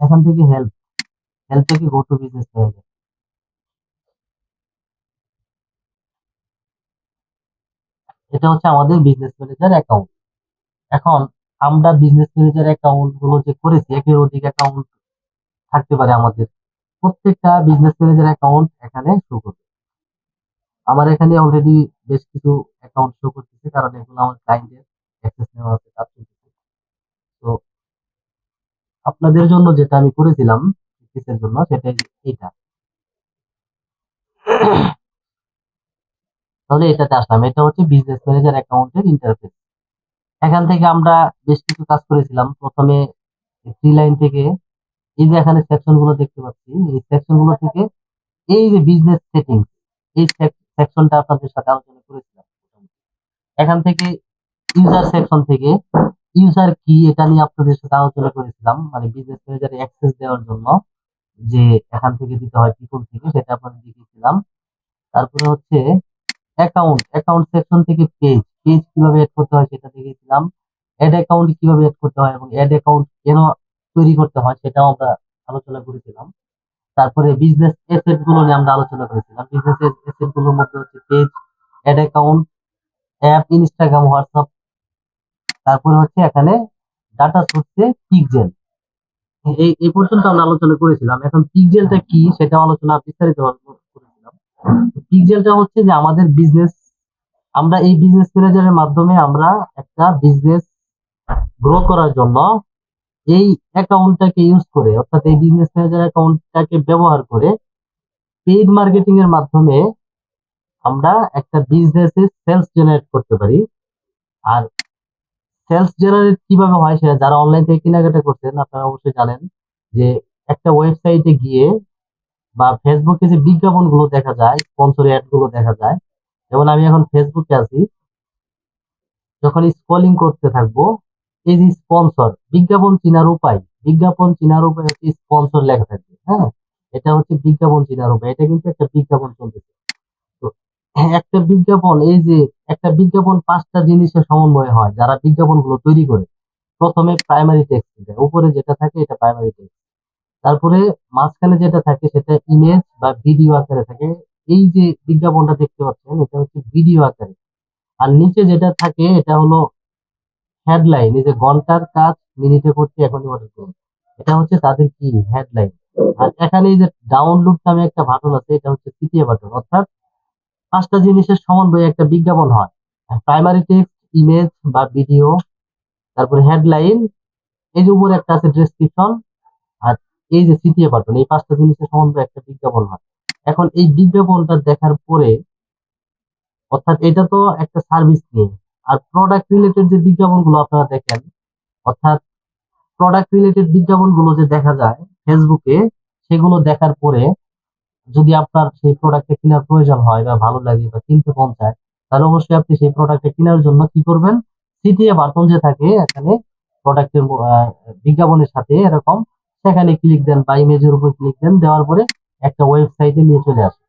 এখান থেকে help, help থেকে গো টু বিজনেস হয়ে যায়। এটা হচ্ছে আমাদের বিজনেস ম্যানেজার অ্যাকাউন্ট। এখন আমরা বিজনেস ম্যানেজার অ্যাকাউন্ট গুলো যে করেছি, একের অধিক অ্যাকাউন্ট থাকতে পারে আমাদের। প্রত্যেকটা বিজনেস ম্যানেজার অ্যাকাউন্ট এখানে শো করবে। আমার এখানে অলরেডি বেশ কিছু অ্যাকাউন্ট শো করতেছে, কারণ এগুলো আমার ক্লায়েন্টের অ্যাক্সেস নেওয়া আছে, কাজ চলতেছে। তো আপনাদের জন্য যেটা আমি করেছিলাম কিসের জন্য, সেটা এইটা। তাহলে এটাতে আসলাম, এটা হচ্ছে বিজনেস ম্যানেজার অ্যাকাউন্টের ইন্টারফেস। এখান থেকে আমরা বেশ কিছু কাজ করেছিলাম। প্রথমে থ্রি লাইন থেকে এই যে এখানে সেকশন গুলো দেখতে পাচ্ছি, এই সেকশন গুলো থেকে এই যে বিজনেস সেটিং, এই সেকশনটা আপনাদের সাথে আলোচনা করেছিলাম। এখান থেকে ইউজার সেকশন থেকে ইউজার কি, এটা নিয়ে আপনাদের সাথে আলোচনা করেছিলাম, মানে বিজনেস ম্যানেজারে অ্যাক্সেস দেওয়ার জন্য যে এখান থেকে দিতে হয় পিপল থেকে, সেটা আপনাদের দেখিয়েছিলাম। তারপরে হচ্ছে অ্যাকাউন্ট, অ্যাকাউন্ট সেকশন থেকে পেজ, পেজ কিভাবে এড করতে হয় সেটা দেখিয়েছিলাম। অ্যাড অ্যাকাউন্ট কিভাবে এড করতে হয় এবং অ্যাড অ্যাকাউন্ট কেন তৈরি করতে হয় সেটাও আমরা আলোচনা করেছিলাম। তারপরে বিজনেস এসেট গুলো নিয়ে আমরা আলোচনা করেছিলাম। বিজনেস এসেট গুলোর মধ্যে হচ্ছে page, ad account, app, Instagram, WhatsApp. তারপরে হচ্ছে এখানে ডাটা সোর্সে পিক্সেল। এই এই পর্যন্ত আমরা আলোচনা করেছিলাম। এখন পিক্সেলটা কি সেটা আলোচনা বিস্তারিত করেছিলাম। পিক্সেলটা হচ্ছে যে আমাদের বিজনেস, আমরা এই বিজনেস ম্যানেজারের মাধ্যমে আমরা একটা বিজনেস গ্রো করার জন্য এই অ্যাকাউন্টটাকে ইউজ করে, অর্থাৎ এই বিজনেস ম্যানেজার অ্যাকাউন্টটাকে ব্যবহার করে পেইড মার্কেটিং এর মাধ্যমে আমরা একটা বিজনেসে সেলস জেনারেট করতে পারি। আর সেলস জেনারেট কিভাবে হয় সেটা যারা অনলাইন থেকে কেনাকাটা করছেন আপনারা অবশ্যই জানেন, যে একটা ওয়েবসাইটে গিয়ে বা ফেসবুকে যে বিজ্ঞাপন গুলো দেখা যায়, স্পন্সর অ্যাড গুলো দেখা যায়। যেমন আমি এখন ফেসবুকে আছি, যখন স্ক্রলিং করতে থাকবো, এই যে স্পন্সর, বিজ্ঞাপন চেনার উপায়, বিজ্ঞাপন চেনার উপায় হচ্ছে স্পন্সর লেখা থাকবে। হ্যাঁ, এটা হচ্ছে বিজ্ঞাপন চেনার উপায়। এটা কিন্তু একটা বিজ্ঞাপন চলতেছে। তো একটা বিজ্ঞাপন, এই যে একটা বিজ্ঞাপন পাঁচটা জিনিসের সমন্বয় হয় যারা বিজ্ঞাপন গুলো তৈরি করে। প্রথমে প্রাইমারি টেক্সট, উপরে যেটা থাকে এটা প্রাইমারি টেক্সট। তারপরে মাঝখানে যেটা থাকে সেটা ইমেজ বা ভিডিও আকারে থাকে। এই যে বিজ্ঞাপনটা দেখতে পাচ্ছেন এটা হচ্ছে ভিডিও আকারে। আর নিচে যেটা থাকে এটা হলো হেডলাইন, এই যে ঘন্টার কাজ মিনিটে করতে এখনই অর্ডার করুন, এটা হচ্ছে তাদের কি হেডলাইন। আর এখানে এই যে ডাউনলোড নামে একটা বাটন আছে, এটা হচ্ছে তৃতীয় বাটন। অর্থাৎ পাঁচটা জিনিসের সমন্বয়ে একটা বিজ্ঞাপন হয়। প্রাইমারি টেক্সট, ইমেজ বা ভিডিও, তারপরে হেডলাইন, এই যে উপরে একটা আছে ডেসক্রিপশন, আর এই যে তৃতীয় বাটন, এই পাঁচটা জিনিসের সমন্বয়ে একটা বিজ্ঞাপন হয়। এখন এই বিজ্ঞাপনটা দেখার পরে, অর্থাৎ এটা তো একটা সার্ভিস নিয়ে। আর প্রোডাক্ট রিলেটেড যে বিজ্ঞাপন গুলো আপনারা দেখেন, অর্থাৎ প্রোডাক্ট রিলেটেড বিজ্ঞাপন গুলো যে দেখা যায় ফেসবুকে, সেগুলো দেখার পরে যদি আপনার সেই প্রোডাক্টটা কেনার প্রয়োজন হয় বা ভালো লাগে বা কিনতে মন চায়, তাহলে অবশ্যই আপনি সেই প্রোডাক্টটা কেনার জন্য কি করবেন, তৃতীয় বাটন যে থাকে এখানে প্রোডাক্টের বিজ্ঞাপনের সাথে এরকম, সেখানে ক্লিক দেন বা ইমেজের উপর ক্লিক দেন, দেওয়ার পরে একটা ওয়েবসাইটে নিয়ে চলে আসে।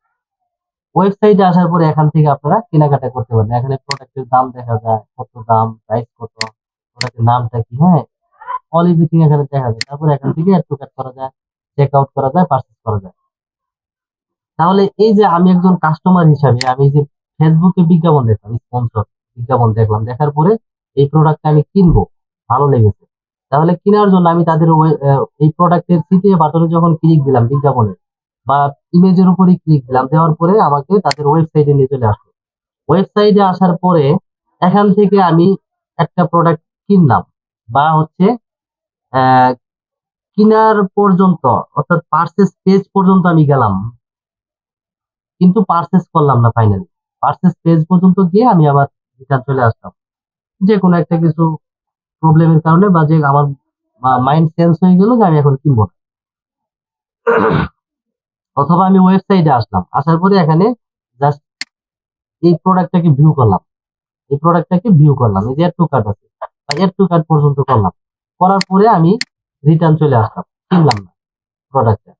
ওয়েবসাইটে আসার পরে এখান থেকে আপনারা কেনাকাটা করতে পারেন। এখানে প্রোডাক্টের দাম দেখা যায়, কত দাম, প্রাইস কত, প্রোডাক্টের নামটা কি, হ্যাঁ, অল এভরিথিং এখানে দেখা যায়। তারপরে এখান থেকে অ্যাড টু কার্ট করা যায়, চেক আউট করা যায়, পারচেজ করা যায়। তাহলে এই যে আমি একজন কাস্টমার হিসাবে আমি যে ফেসবুকে বিজ্ঞাপন দেখলাম, স্পন্সর বিজ্ঞাপন দেখলাম, দেখার পরে এই প্রোডাক্টটা আমি কিনবো, ভালো লেগেছে। তাহলে কেনার জন্য আমি তাদের এই প্রোডাক্টের তৃতীয় বাটনে যখন ক্লিক দিলাম বিজ্ঞাপনে, বা ইমেজের উপরে ক্লিক দিলাম, দেওয়ার পরে আমাকে তাদের ওয়েবসাইটে নিয়ে চলে আসলো। ওয়েবসাইটে আসার পরে এখান থেকে আমি একটা প্রোডাক্ট কিনলাম, বা হচ্ছে আহ কিনার পর্যন্ত, অর্থাৎ পার্চেস পেজ পর্যন্ত আমি গেলাম, কিন্তু পার্চেস করলাম না ফাইনালি। পার্চেস পেজ পর্যন্ত গিয়ে আমি আবার রিটার্ন চলে আসলাম, যে কোনো একটা কিছু প্রবলেমের কারণে, বা যে আমার মাইন্ড চেঞ্জ হয়ে গেল যে আমি এখন কিনবো না। অথবা আমি ওয়েবসাইটে আসলাম, আসার পরে এখানে জাস্ট এই প্রোডাক্টটাকে ভিউ করলাম, এই প্রোডাক্টটাকে ভিউ করলাম, এই যে এড টু কার্ট আছে, এড টু কার্ট পর্যন্ত করলাম, করার পরে আমি রিটার্ন চলে আসলাম, কিনলাম না প্রোডাক্টটা।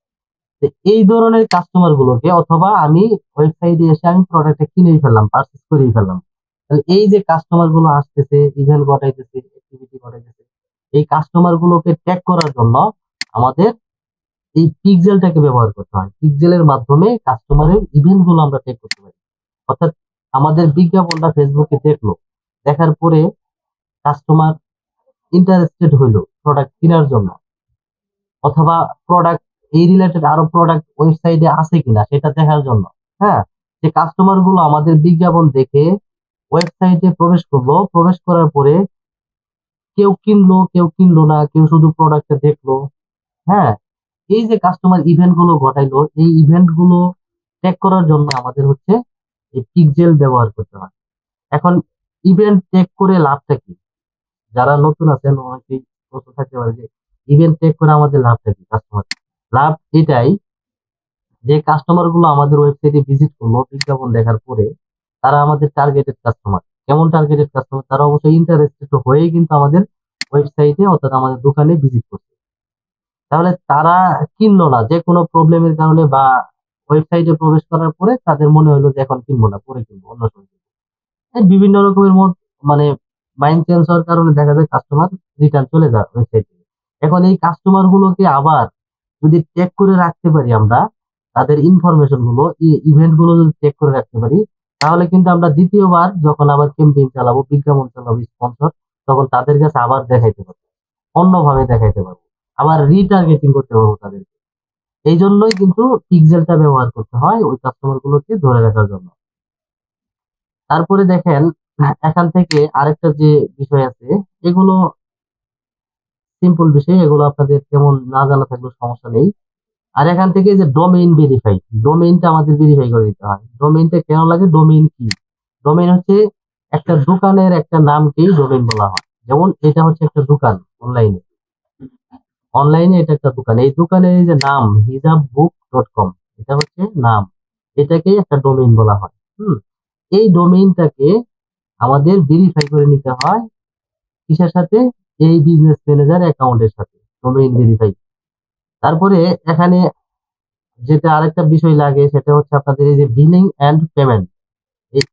এই ধরনের কাস্টমার গুলোকে, অথবা আমি ওয়েবসাইটে এসে আমি প্রোডাক্টটা কিনেই ফেললাম, পারচেজ করেই ফেললাম, তাহলে এই যে কাস্টমার গুলো আসতেছে, ইভেন্ট ঘটাইতেছে, অ্যাক্টিভিটি ঘটাইতেছে, এই কাস্টমার গুলোকে ট্যাগ করার জন্য আমাদের এই পিক্সেলটাকে ব্যবহার করতে হয়। পিক্সেলের মাধ্যমে কাস্টমারের ইভেন্ট গুলো আমরা চেক করতে পারি। অর্থাৎ আমাদের বিজ্ঞাপনটা ফেসবুকে দেখলো, দেখার পরে কাস্টমার ইন্টারেস্টেড হইলো প্রোডাক্ট কেনার জন্য, অথবা প্রোডাক্ট এই রিলেটেড আরো প্রোডাক্ট ওয়েবসাইটে আছে কিনা সেটা দেখার জন্য। হ্যাঁ, যে কাস্টমার গুলো আমাদের বিজ্ঞাপন দেখে ওয়েবসাইটে প্রবেশ করলো, প্রবেশ করার পরে কেউ কিনলো, কেউ কিনলো না, কেউ শুধু প্রোডাক্টটা দেখলো। হ্যাঁ, এই যে কাস্টমার ইভেন্ট গুলো ঘটাইলো, এই ইভেন্ট গুলো ট্র্যাক করার জন্য আমাদের হচ্ছে এই পিক্সেল ব্যবহার করতে হয়। এখন ইভেন্ট ট্র্যাক করে লাভটা কি? যারা নতুন আছেন অনেকেই প্রশ্ন থাকতে পারে যে ইভেন্ট ট্র্যাক করে আমাদের লাভটা কি? কাস্টমার লাভ এটাই যে কাস্টমার গুলো আমাদের ওয়েবসাইটে ভিজিট করলো বিজ্ঞাপন দেখার পরে, তারা আমাদের টার্গেটেড কাস্টমার। কেমন টার্গেটেড কাস্টমার? তারা অবশ্যই ইন্টারেস্টেড হয়েই কিন্তু আমাদের ওয়েবসাইটে অর্থাৎ আমাদের দোকানে ভিজিট করছে। তাহলে তারা কিনলো না, যে কোনো প্রবলেমের কারণে বা ওয়েবসাইটে প্রবেশ করার পরে তাদের মনে হলো যে এখন কিনবো না, পরে কিনবো, অন্য সময় কিনবো। এই বিভিন্ন রকমের মানে মাইন্ড চেঞ্জ হওয়ার কারণে দেখা যায় কাস্টমার রিটার্ন চলে যায় ওয়েবসাইট থেকে। এখন এই কাস্টমার গুলোকে আবার যদি চেক করে রাখতে পারি আমরা, তাদের ইনফরমেশন গুলো, ইভেন্ট গুলো যদি চেক করে রাখতে পারি, তাহলে কিন্তু আমরা দ্বিতীয়বার যখন আবার ক্যাম্পেইন চালাবো, বিজ্ঞাপন চালাবো, স্পন্সর, তখন তাদের কাছে আবার দেখাইতে পারবো, অন্যভাবে দেখাইতে পারবো, আবার রিটার্গেটিং করতে পারবো তাদেরকে। এই জন্যই কিন্তু পিক্সেলটা ব্যবহার করতে হয় ওই কাস্টমার গুলোকে ধরে রাখার জন্য। তারপরে দেখেন, এখান থেকে আরেকটা যে বিষয় আছে, এগুলো সিম্পল বিষয়, এগুলো আপনাদের তেমন না জানা থাকলেও সমস্যা নেই। আর এখান থেকে যে ডোমেইন ভেরিফাই, ডোমেইনটা আমাদের ভেরিফাই করে দিতে হয়। ডোমেইনটা কেন লাগে? ডোমেইন কি? ডোমেইন হচ্ছে একটা দোকানের একটা নামকেই ডোমেইন বলা হয়। যেমন এটা হচ্ছে একটা দোকান, অনলাইনে, অনলাইনে এটা একটা দোকান, এই দোকানের এই যে নাম hijabbook.com, এটা হচ্ছে নাম, এটাকেই একটা ডোমেইন বলা হয়। এই ডোমেইনটাকে আমাদের ভেরিফাই করে নিতে হয় কিসের সাথে? এই বিজনেস ম্যানেজার অ্যাকাউন্টের সাথে, ডোমেইন ভেরিফাই। তারপরে এখানে যেটা আরেকটা বিষয় লাগে সেটা হচ্ছে আপনাদের এই যে বিলিং এন্ড পেমেন্ট,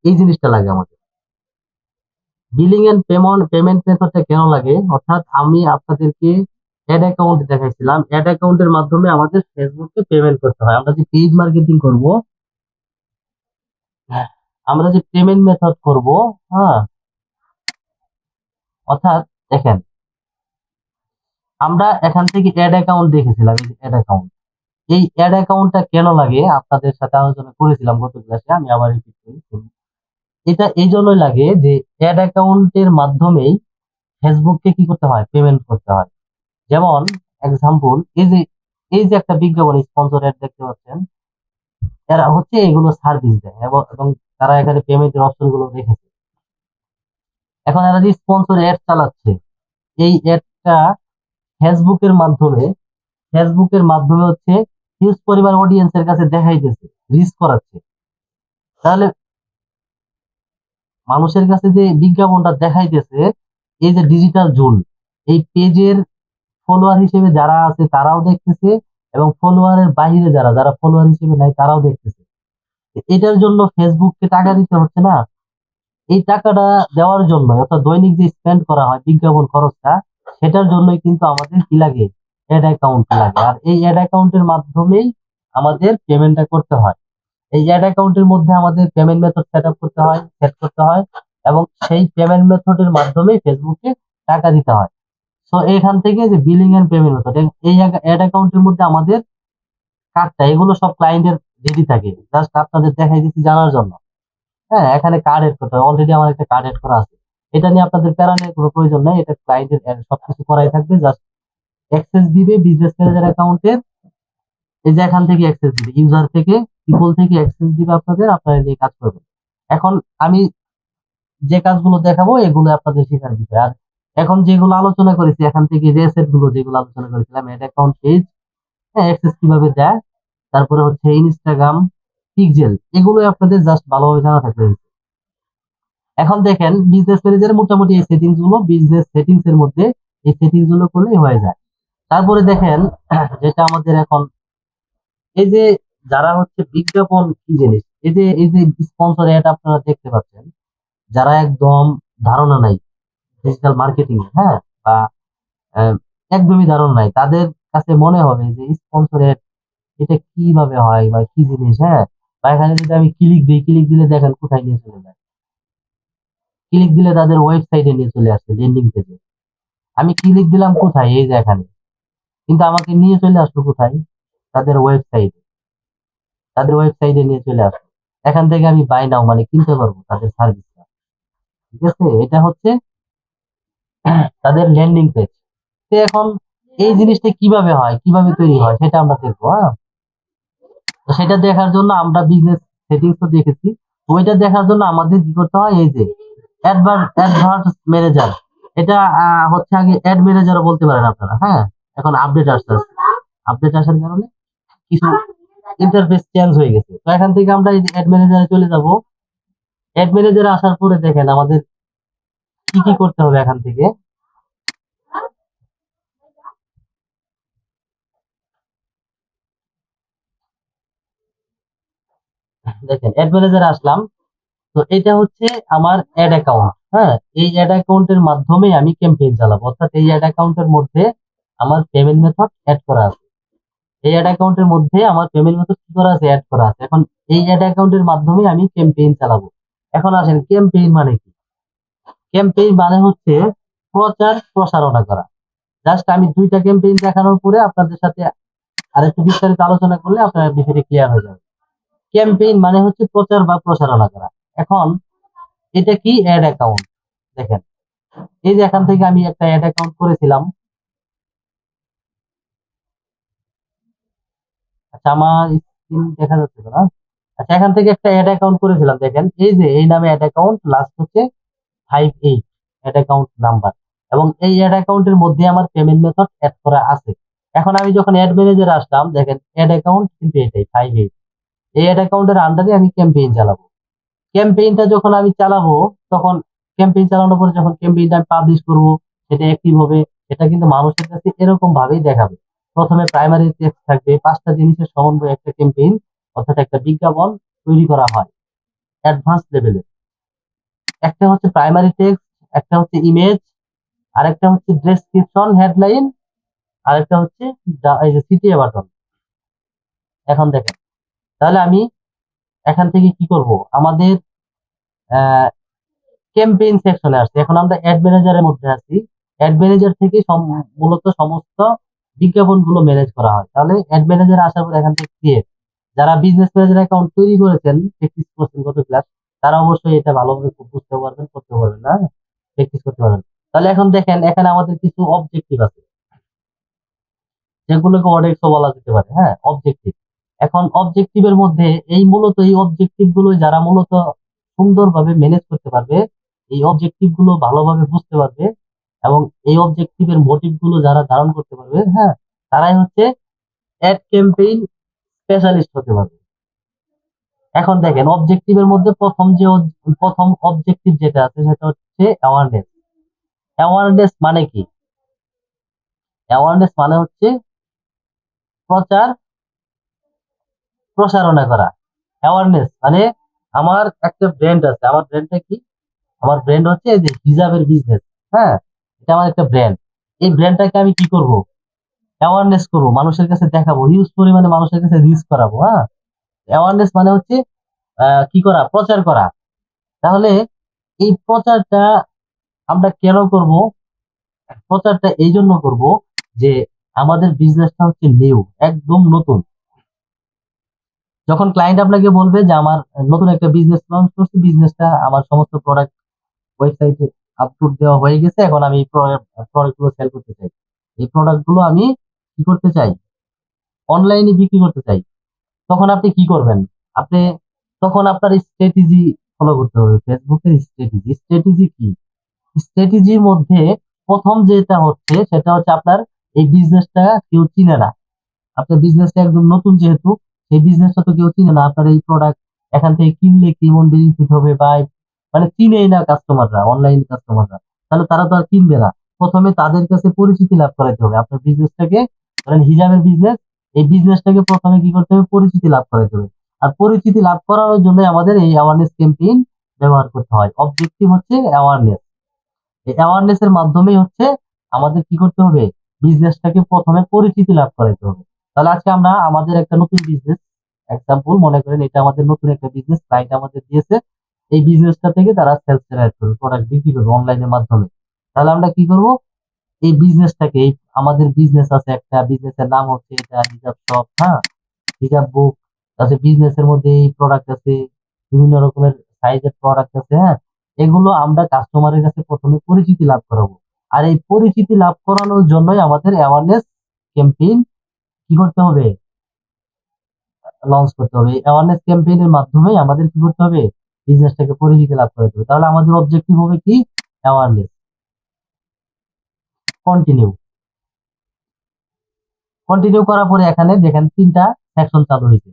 এই জিনিসটা লাগে আমাদের। বিলিং এন্ড পেমেন্ট মেথডটা কেন লাগে? অর্থাৎ আমি আপনাদেরকে অ্যাড অ্যাকাউন্ট দেখাইছিলাম, অ্যাড অ্যাকাউন্টের মাধ্যমে আমাদের ফেসবুকে পেমেন্ট করতে হয়। আমরা যে পেইড মার্কেটিং করব, হ্যাঁ, আমরা যে পেমেন্ট মেথড করব, হ্যাঁ, অর্থাৎ দেখেন, আমরা এখান থেকে অ্যাড অ্যাকাউন্ট দেখেছিলাম, এই অ্যাড অ্যাকাউন্ট, এই অ্যাড অ্যাকাউন্টটা কেন লাগে আপনাদের সাথে আলোচনা করেছিলাম গত ক্লাসে, আমি আবার রিপিট করি। এটা এই জন্যই লাগে যে অ্যাড অ্যাকাউন্টের মাধ্যমেই ফেসবুককে কি করতে হয়? পেমেন্ট করতে হয়। যেমন এক্সাম্পল, এই যে একটা বিজ্ঞাপন স্পন্সর অ্যাড দেখতে পাচ্ছেন, এরা হচ্ছে এগুলো সার্ভিস দেয়, এবং তারা এখানে পেমেন্টের অপশন গুলো রেখেছে। এখন এরা যে স্পন্সর অ্যাড চালাচ্ছে, এই অ্যাডটা ফেসবুকের মাধ্যমে, হচ্ছে হিউজ পরিমাণ অডিয়েন্সের কাছে দেখাইতেছে, রিচ করাচ্ছে। তাহলে মানুষের কাছে যে বিজ্ঞাপনটা দেখাইতেছে, এই যে ডিজিটাল জুল, এই পেজের ফলোয়ার হিসেবে যারা আছে তারাও দেখতেছে, এবং ফলোয়ারের বাইরে যারা যারা ফলোয়ার হিসেবে নাই তারাও দেখতেছে। এটার জন্য ফেসবুককে টাকা দিতে হচ্ছে না? এই টাকাটা দেওয়ার জন্য, অর্থাৎ দৈনিক যে স্পেন্ড করা হয় বিজ্ঞাপন খরচটা, সেটার জন্যই কিন্তু আমাদের কি লাগে? অ্যাড অ্যাকাউন্ট লাগে। আর এই অ্যাড অ্যাকাউন্টের মাধ্যমেই আমাদের পেমেন্টটা করতে হয়। এই অ্যাড অ্যাকাউন্টের মধ্যে আমাদের পেমেন্ট মেথড সেট করতে হয়, এবং সেই পেমেন্ট মেথডের মাধ্যমে ফেসবুকে টাকা দিতে হয়। তো এখান থেকে যে বিলিং এন্ড পেমেন্ট মেথড, এই অ্যাড অ্যাকাউন্টের মধ্যে আমাদের কার্ডটা, এগুলো সব ক্লায়েন্টের রেডি থাকে, জাস্ট আপনাদের দেখাই দিচ্ছি জানার জন্য। হ্যাঁ, এখানে কার্ড এড করতে হয়, অলরেডি আমার একটা কার্ড এড করা আছে, এটা নিয়ে আপনাদের প্যারা নেওয়ার কোনো প্রয়োজন নাই, এটা ক্লায়েন্টের সবকিছু করাই থাকবে, জাস্ট অ্যাক্সেস দিবে বিজনেস ম্যানেজার অ্যাকাউন্টের। এই যে এখান থেকে অ্যাক্সেস দিবে, ইউজার থেকে, পিপল থেকে অ্যাক্সেস দিবে আপনাদের, আপনারা নিয়ে কাজ করবেন। এখন আমি যে কাজগুলো দেখাবো এগুলো আপনাদের শেখার বিষয়। আর এখন যেগুলো আলোচনা করেছি এখান থেকে, যে সেট গুলো যেগুলো আলোচনা করেছিলাম, অ্যাড অ্যাকাউন্ট পেজ, হ্যাঁ, অ্যাক্সেস কিভাবে দেয়, তারপরে হচ্ছে ইনস্টাগ্রাম, পিক্সেল, এগুলো আপনাদের জাস্ট ভালোভাবে জানা থাকলে হয়েছে। এখন দেখেন বিজনেস ম্যানেজারে মোটামুটি এই সেটিংস গুলো, বিজনেস সেটিংস এর মধ্যে এই সেটিংস গুলো করলেই হয়ে যায়। তারপরে দেখেন, যেটা আমাদের এখন, এই যে যারা হচ্ছে বিজ্ঞাপন কি জিনিস, এই যে স্পন্সর অ্যাড আপনারা দেখতে পাচ্ছেন, যারা একদম ধারণা নাই ডিজিটাল মার্কেটিং, হ্যাঁ, বা একদমই ধারণা নাই, তাদের কাছে মনে হবে যে স্পন্সরের এটা কিভাবে হয় বা কি জিনিস, হ্যাঁ, বা এখানে যদি আমি ক্লিক দিই, ক্লিক দিলে দেখেন কোথায় নিয়ে চলে যায়। ক্লিক দিলে তাদের ওয়েবসাইটে নিয়ে চলে আসছে, ল্যান্ডিং পেজে। আমি ক্লিক দিলাম কোথায়, এই যে এখানে, কিন্তু আমাকে নিয়ে চলে আসলো কোথায়, তাদের ওয়েবসাইটে। তাদের ওয়েবসাইটে নিয়ে চলে আসলো। এখান থেকে আমি বাই নাও মানে কিনতে পারবো তাদের সার্ভিসটা। ঠিক আছে, এটা হচ্ছে তাদের ল্যান্ডিং পেজ। তো এখন এই জিনিসটা কিভাবে হয়, কিভাবে তৈরি হয়, সেটা আমরা দেখবো। হ্যাঁ, তো সেটা দেখার জন্য আমরা বিজনেস সেটিংস তো দেখেছি। তো ওইটা দেখার জন্য আমাদের কি করতে হয়, এই যে অ্যাডভার্ট ম্যানেজার, এটা হচ্ছে আগে অ্যাড ম্যানেজারও বলতে পারেন আপনারা। হ্যাঁ, এখন আপডেট আসতে আসতে, আপডেট আসার কারণে কিছু ইন্টারফেস চেঞ্জ হয়ে গেছে। তো এখান থেকে আমরা এই অ্যাড ম্যানেজারে চলে যাব। অ্যাড ম্যানেজারে আসার পরে দেখেন আমাদের কি কি করতে হবে এখান থেকে। দেখেন অ্যাড ম্যানেজারে আসলাম। তো এটা হচ্ছে আমার অ্যাড অ্যাকাউন্ট। হ্যাঁ, এই অ্যাড অ্যাকাউন্টের মাধ্যমে আমি ক্যাম্পেইন চালাবো, অর্থাৎ এই অ্যাড অ্যাকাউন্টের মধ্যে আমার পেমেন্ট মেথড অ্যাড করা আছে। এই অ্যাড অ্যাকাউন্টের মধ্যে আমার পেমেন্ট মেথড কি করা আছে, অ্যাড করা আছে। এখন এই অ্যাড অ্যাকাউন্টের মাধ্যমে আমি ক্যাম্পেইন চালাবো। এখন আসেন, ক্যাম্পেইন মানে কি? ক্যাম্পেইন মানে হচ্ছে প্রচার প্রসারণা করা। জাস্ট আমি দুইটা ক্যাম্পেইন দেখানোর পরে আপনাদের সাথে আরেকটু বিস্তারিত আলোচনা করলে আপনার বিষয়টি ক্লিয়ার হয়ে যাবে। ক্যাম্পেইন মানে হচ্ছে প্রচার বা প্রসারণা করা। এখন এটা কি, অ্যাড অ্যাকাউন্ট। দেখেন, এই যে এখান থেকে আমি একটা অ্যাড অ্যাকাউন্ট করেছিলাম। আচ্ছা, আমার স্ক্রিন দেখা যাচ্ছে তো না? আচ্ছা, এখান থেকে একটা অ্যাড অ্যাকাউন্ট করেছিলাম। দেখেন এই যে এই নামে অ্যাড অ্যাকাউন্ট, লাস্ট হচ্ছে 58 অ্যাড অ্যাকাউন্ট নাম্বার, এবং এই অ্যাড অ্যাকাউন্টের মধ্যে আমার পেমেন্ট মেথড অ্যাড করা আছে। এখন আমি যখন অ্যাড ম্যানেজারে আসলাম, দেখেন অ্যাড অ্যাকাউন্ট কিন্তু এটাই 58। এই অ্যাড অ্যাকাউন্টের আন্ডারে আমি ক্যাম্পেইন চালাবো। ক্যাম্পেইনটা যখন আমি চালাবো, তখন ক্যাম্পেইন চালানোর পরে যখন ক্যাম্পেইনটা আমি পাবলিশ করবো, সেটা অ্যাক্টিভ হবে, এটা কিন্তু মানুষের কাছে এরকম ভাবেই দেখাবে। প্রথমে প্রাইমারি টেক্সট থাকবে, 5টা জিনিসের সমন্বয়ে একটা ক্যাম্পেইন, অর্থাৎ একটা বিজ্ঞাপন তৈরি করা হয় অ্যাডভান্স লেভেলে। একটা হচ্ছে প্রাইমারি টেক্সট, একটা হচ্ছে ইমেজ, আরেকটা হচ্ছে ডেসক্রিপশন হেডলাইন, আরেকটা হচ্ছে এই যে সিটিএ বাটন। এখন দেখেন, তাহলে আমি এখান থেকে কি করব, আমাদের ক্যাম্পেইন সেকশনে আসছি। এখন আমরা অ্যাড ম্যানেজারের মধ্যে আছি। অ্যাড ম্যানেজার থেকে মূলত সমস্ত বিজ্ঞাপনগুলো ম্যানেজ করা হয়। তাহলে অ্যাড ম্যানেজার আসার পর এখান থেকে ক্রিয়েট, যারা বিজনেস ম্যানেজার অ্যাকাউন্ট তৈরি করেছেন, প্র্যাকটিস করছেন গত ক্লাস, তারা অবশ্যই এটা ভালোভাবে বুঝতে পারবেন, করতে পারবেন না, প্র্যাকটিস করতে পারবেন। তাহলে এখন দেখেন, এখানে আমাদের কিছু অবজেক্টিভ আছে, যেগুলোকে অডিয়েন্সও বলা যেতে পারে। হ্যাঁ, অবজেক্টিভ। এখন অবজেক্টিভের মধ্যে এই অবজেক্টিভ গুলো যারা মূলত সুন্দরভাবে ম্যানেজ করতে পারবে, এই অবজেক্টিভ গুলো ভালোভাবে বুঝতে পারবে, এবং এই অবজেক্টিভের মোটিভ গুলো যারা ধারণ করতে পারবে, হ্যাঁ, তারাই হচ্ছে অ্যাড ক্যাম্পেইন স্পেশালিস্ট হতে পারবে। এখন দেখেন, অবজেক্টিভের মধ্যে প্রথম অবজেক্টিভ যেটা আছে সেটা হচ্ছে অ্যাওয়ারনেস। অ্যাওয়ারনেস মানে কি? অ্যাওয়ারনেস মানে হচ্ছে প্রচার প্রসারণা করা। অ্যাওয়ারনেস মানে, আমার একটা ব্র্যান্ড আছে, আমার ব্র্যান্ডটা কি? আমার ব্র্যান্ড হচ্ছে এই যে হিজাবের বিজনেস। হ্যাঁ, এটা আমার একটা ব্র্যান্ড। এই ব্র্যান্ডটাকে আমি কি করব, অ্যাওয়ারনেস করবো, মানুষের কাছে দেখাবো, হিউজ পরিমাণে মানুষের কাছে রিচ করাবো। হ্যাঁ, অ্যাওয়ারনেস মানে হচ্ছে কি করা, প্রচার করা। তাহলে এই প্রচারটা আমরা কেন করব? প্রচারটা এই জন্য করব যে আমাদের বিজনেসটা হচ্ছে নিউ, একদম নতুন। যখন ক্লায়েন্ট আপনাকে বলবে যে আমার নতুন একটা বিজনেস লঞ্চ করছি, বিজনেসটা আমার সমস্ত প্রোডাক্ট ওয়েবসাইটে আপলোড দেওয়া হয়ে গেছে, এখন আমি প্রোডাক্ট গুলো সেল করতে চাই, এই প্রোডাক্ট গুলো আমি কি করতে চাই, অনলাইনে বিক্রি করতে চাই, তখন আপনি কি করবেন? আপনি তখন আপনার স্ট্র্যাটেজি ফলো করতে হবে। ফেসবুকের স্ট্র্যাটেজি, স্ট্র্যাটেজি কি? স্ট্র্যাটেজির মধ্যে প্রথম যেটা হচ্ছে সেটা হচ্ছে আপনার এই বিজনেসটা কেউ চিনে না। আপনার বিজনেসটা একদম নতুন, যেহেতু সেই বিজনেসটা তো কেউ চিনে না, আপনার এই প্রোডাক্ট এখান থেকে কিনলে কেমন বেনিফিট হবে, বা মানে চিনেই না কাস্টমাররা, অনলাইন কাস্টমাররা, তাহলে তারা তো আর কিনবে না। প্রথমে তাদের কাছে পরিচিতি লাভ করাইতে হবে আপনার বিজনেসটাকে। ধরেন হিজাবের বিজনেস, এই বিজনেসটাকে প্রথমে কি করতে হবে, পরিচিতি লাভ করাইতে হবে। আর পরিচিতি লাভ করানোর জন্য আমাদের এই অ্যাওয়ারনেস ক্যাম্পেইন ব্যবহার করতে হয়। অবজেক্টিভ হচ্ছে অ্যাওয়ারনেস। এই অ্যাওয়ারনেস এর মাধ্যমেই হচ্ছে আমাদের কি করতে হবে, বিজনেসটাকে প্রথমে পরিচিতি লাভ করাইতে হবে। তাহলে আজকে আমরা আমাদের একটা নতুন বিজনেস এক্সাম্পল মনে করেন, এটা আমাদের নতুন একটা বিজনেস ক্লায়েন্ট আমাদের দিয়েছে। এই বিজনেসটা থেকে তারা সেলস জেনারেট করবে, প্রোডাক্ট বিক্রি করবে অনলাইনের মাধ্যমে। তাহলে আমরা কি করব, এই বিজনেসটাকে, এই আমাদের বিজনেস আছে একটা, বিজনেসের নাম হচ্ছে এটা হিজাব শপ, হ্যাঁ, হিজাব বুক। তাছাড়া বিজনেসের মধ্যে এই প্রোডাক্ট আছে, বিভিন্ন রকমের সাইজের প্রোডাক্ট আছে, হ্যাঁ। এগুলো আমরা কাস্টমারের কাছে প্রথমে পরিচিতি লাভ করাবো। আর এই পরিচিতি লাভ করানোর জন্যই আমাদের অ্যাওয়ারনেস ক্যাম্পেইন কি করতে হবে, লঞ্চ করতে হবে। অ্যাওয়ারনেস ক্যাম্পেইনের মাধ্যমে আমাদের কি করতে হবে, বিজনেসটাকে পরিচিতি লাভ করতে হবে। তাহলে আমাদের অবজেক্টিভ হবে কি, অ্যাওয়ারনেস। কন্টিনিউ কন্টিনিউ করার পরে এখানে দেখেন 3টা সেকশন চালু হয়েছে,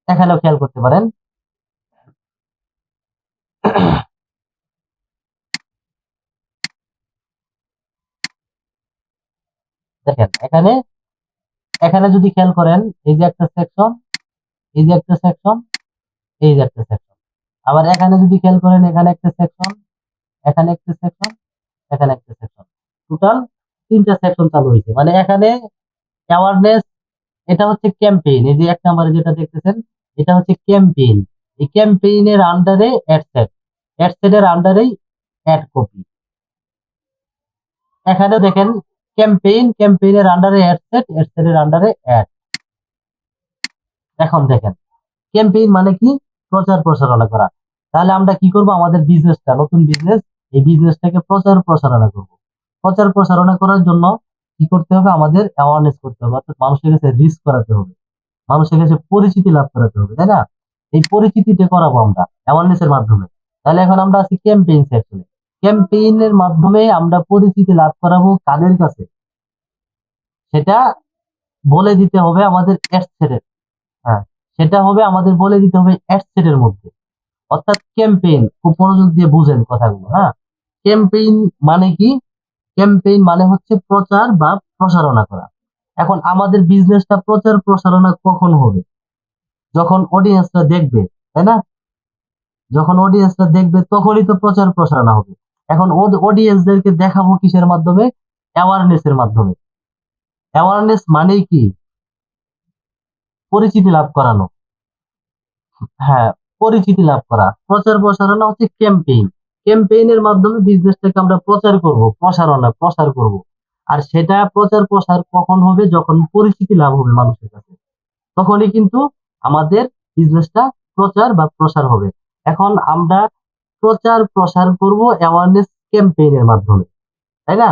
এখানেও খেয়াল করতে পারেন। দেখেন এখানে, এখানে যদি খেয়াল করেন, এই যে একটা সেকশন, এই যে একটা সেকশন, এই যে একটা সেকশন। আবার এখানে যদি খেয়াল করেন, এখানে একটা সেকশন, এখানে একটা সেকশন, এখানে একটা সেকশন। টোটাল 3টা সেকশন চালু হয়েছে। মানে এখানে অ্যাওয়ারনেস, এটা হচ্ছে ক্যাম্পেইন। এই যে 1 নম্বরে যেটা দেখতেছেন, এটা হচ্ছে ক্যাম্পেইন। এই ক্যাম্পেইনের আন্ডারে অ্যাড সেট, অ্যাড সেটের আন্ডারেই অ্যাড কপি। এখানে দেখেন ক্যাম্পেইন, ক্যাম্পেইনের আন্ডারে অ্যাড সেট, অ্যাড সেটের আন্ডারে অ্যাড। এখন দেখেন ক্যাম্পেইন মানে কি, প্রচার প্রসারণা করা। তাহলে আমরা কি করব, আমাদের বিজনেসটা, নতুন বিজনেস, এই বিজনেসটাকে প্রচার প্রসারণা করব। প্রচার প্রসারণা করার জন্য কি করতে হবে, আমাদের অ্যাওয়ারনেস করতে হবে, অর্থাৎ মানুষের কাছে রিচ করাতে হবে, মানুষের কাছে পরিচিতি লাভ করাতে হবে, তাই না? এই পরিচিতিটা করাবো আমরা অ্যাওয়ারনেস এর মাধ্যমে। তাহলে এখন আমরা আছি ক্যাম্পেইন সেকশনে। ক্যাম্পেইনের মাধ্যমে আমরা পরিচিতি লাভ করাবো কাদের কাছে, সেটা বলে দিতে হবে আমাদের অ্যাড সেটের। হ্যাঁ, সেটা হবে আমাদের বলে দিতে হবে অ্যাড সেটের মধ্যে। অর্থাৎ ক্যাম্পেইন, খুব মনোযোগ দিয়ে বুঝেন কথাগুলো, হ্যাঁ। ক্যাম্পেইন মানে কি, ক্যাম্পেইন মানে হচ্ছে প্রচার বা প্রসারণা করা। এখন আমাদের বিজনেসটা প্রচার প্রসারণা কখন হবে, যখন অডিয়েন্সরা দেখবে, তাই না? যখন অডিয়েন্সরা দেখবে তখনই তো প্রচার প্রসারণা হবে। এখন অডিয়েন্সদেরকে দেখাবো কিসের মাধ্যমে, অ্যাওয়ারনেস এর মাধ্যমে। অ্যাওয়ারনেস মানেই কি, পরিচিতি লাভ করানো। হ্যাঁ, পরিচিতি লাভ করা। প্রচার প্রসারণা হচ্ছে ক্যাম্পেইন। ক্যাম্পেইনের মাধ্যমে বিজনেসটাকে আমরা প্রচার করব, প্রসার করব। আর সেটা প্রচার প্রসার কখন হবে, যখন পরিচিতি লাভ হবে মানুষের কাছে, তখনই কিন্তু আমাদের বিজনেসটা প্রচার বা প্রসার হবে। এখন আমরা প্রচার প্রসার করব অ্যাওয়ারনেস ক্যাম্পেইনের মাধ্যমে, তাই না?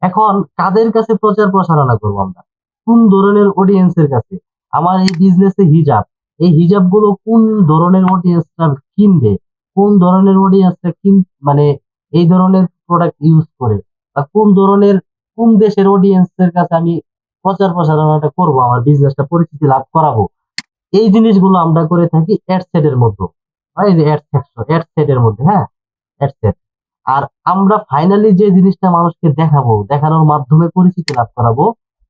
এখন কাদের কাছে প্রচার প্রসারণা করবো আমরা, কোন ধরনের অডিয়েন্সের কাছে? আমার এই বিজনেসে হিজাব, এই হিজাব গুলো কোন ধরনের অডিয়েন্সরা কিনবে, কোন ধরনের অডিয়েন্সরা মানে এই ধরনের প্রোডাক্ট ইউজ করে, বা কোন ধরনের, কোন দেশের অডিয়েন্সের কাছে আমি প্রচার প্রসারণাটা করব, আমার বিজনেসটা পরিচিতি লাভ করাবো। এই জিনিসগুলো আমরা করে থাকি অ্যাড সেটের মধ্যে, এই যে অ্যাড সেকশন, অ্যাড সেটের মধ্যে, হ্যাঁ, অ্যাড সেট। আর আমরা ফাইনালি যে জিনিসটা মানুষকে দেখাবো, দেখানোর মাধ্যমে পরিচিতি লাভ করাবো,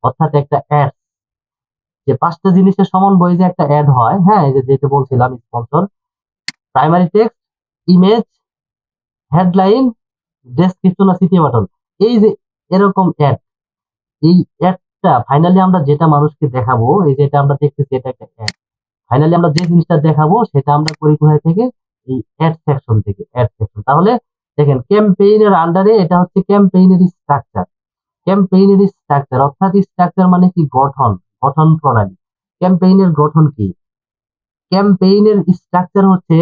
অর্থাৎ একটা অ্যাড, যে 5টা জিনিসের সমন্বয়ে যে একটা অ্যাড হয়, হ্যাঁ, এই যে যেটা বলছিলাম, sponsor, primary text, image, headline, description আর সিটি বাটন। এই যে এরকম অ্যাড, এই অ্যাডটা ফাইনালি আমরা যেটা মানুষকে দেখাবো, এই যেটা আমরা দেখতেছি, এটা একটা অ্যাড। ফাইনালি আমরা যে জিনিসটা দেখাবো সেটা আমরা করি কোথায় থেকে, এই অ্যাড সেকশন থেকে, অ্যাড সেকশন। তাহলে দেখেন ক্যাম্পেইনের আন্ডারে এটা হচ্ছে ক্যাম্পেইনের স্ট্রাকচার। ক্যাম্পেইনের স্ট্রাকচার অর্থাৎ স্ট্রাকচার মানে কি, গঠন, গঠন প্রণালী। ক্যাম্পেইনের গঠন কি, ক্যাম্পেইনের স্ট্রাকচার হচ্ছে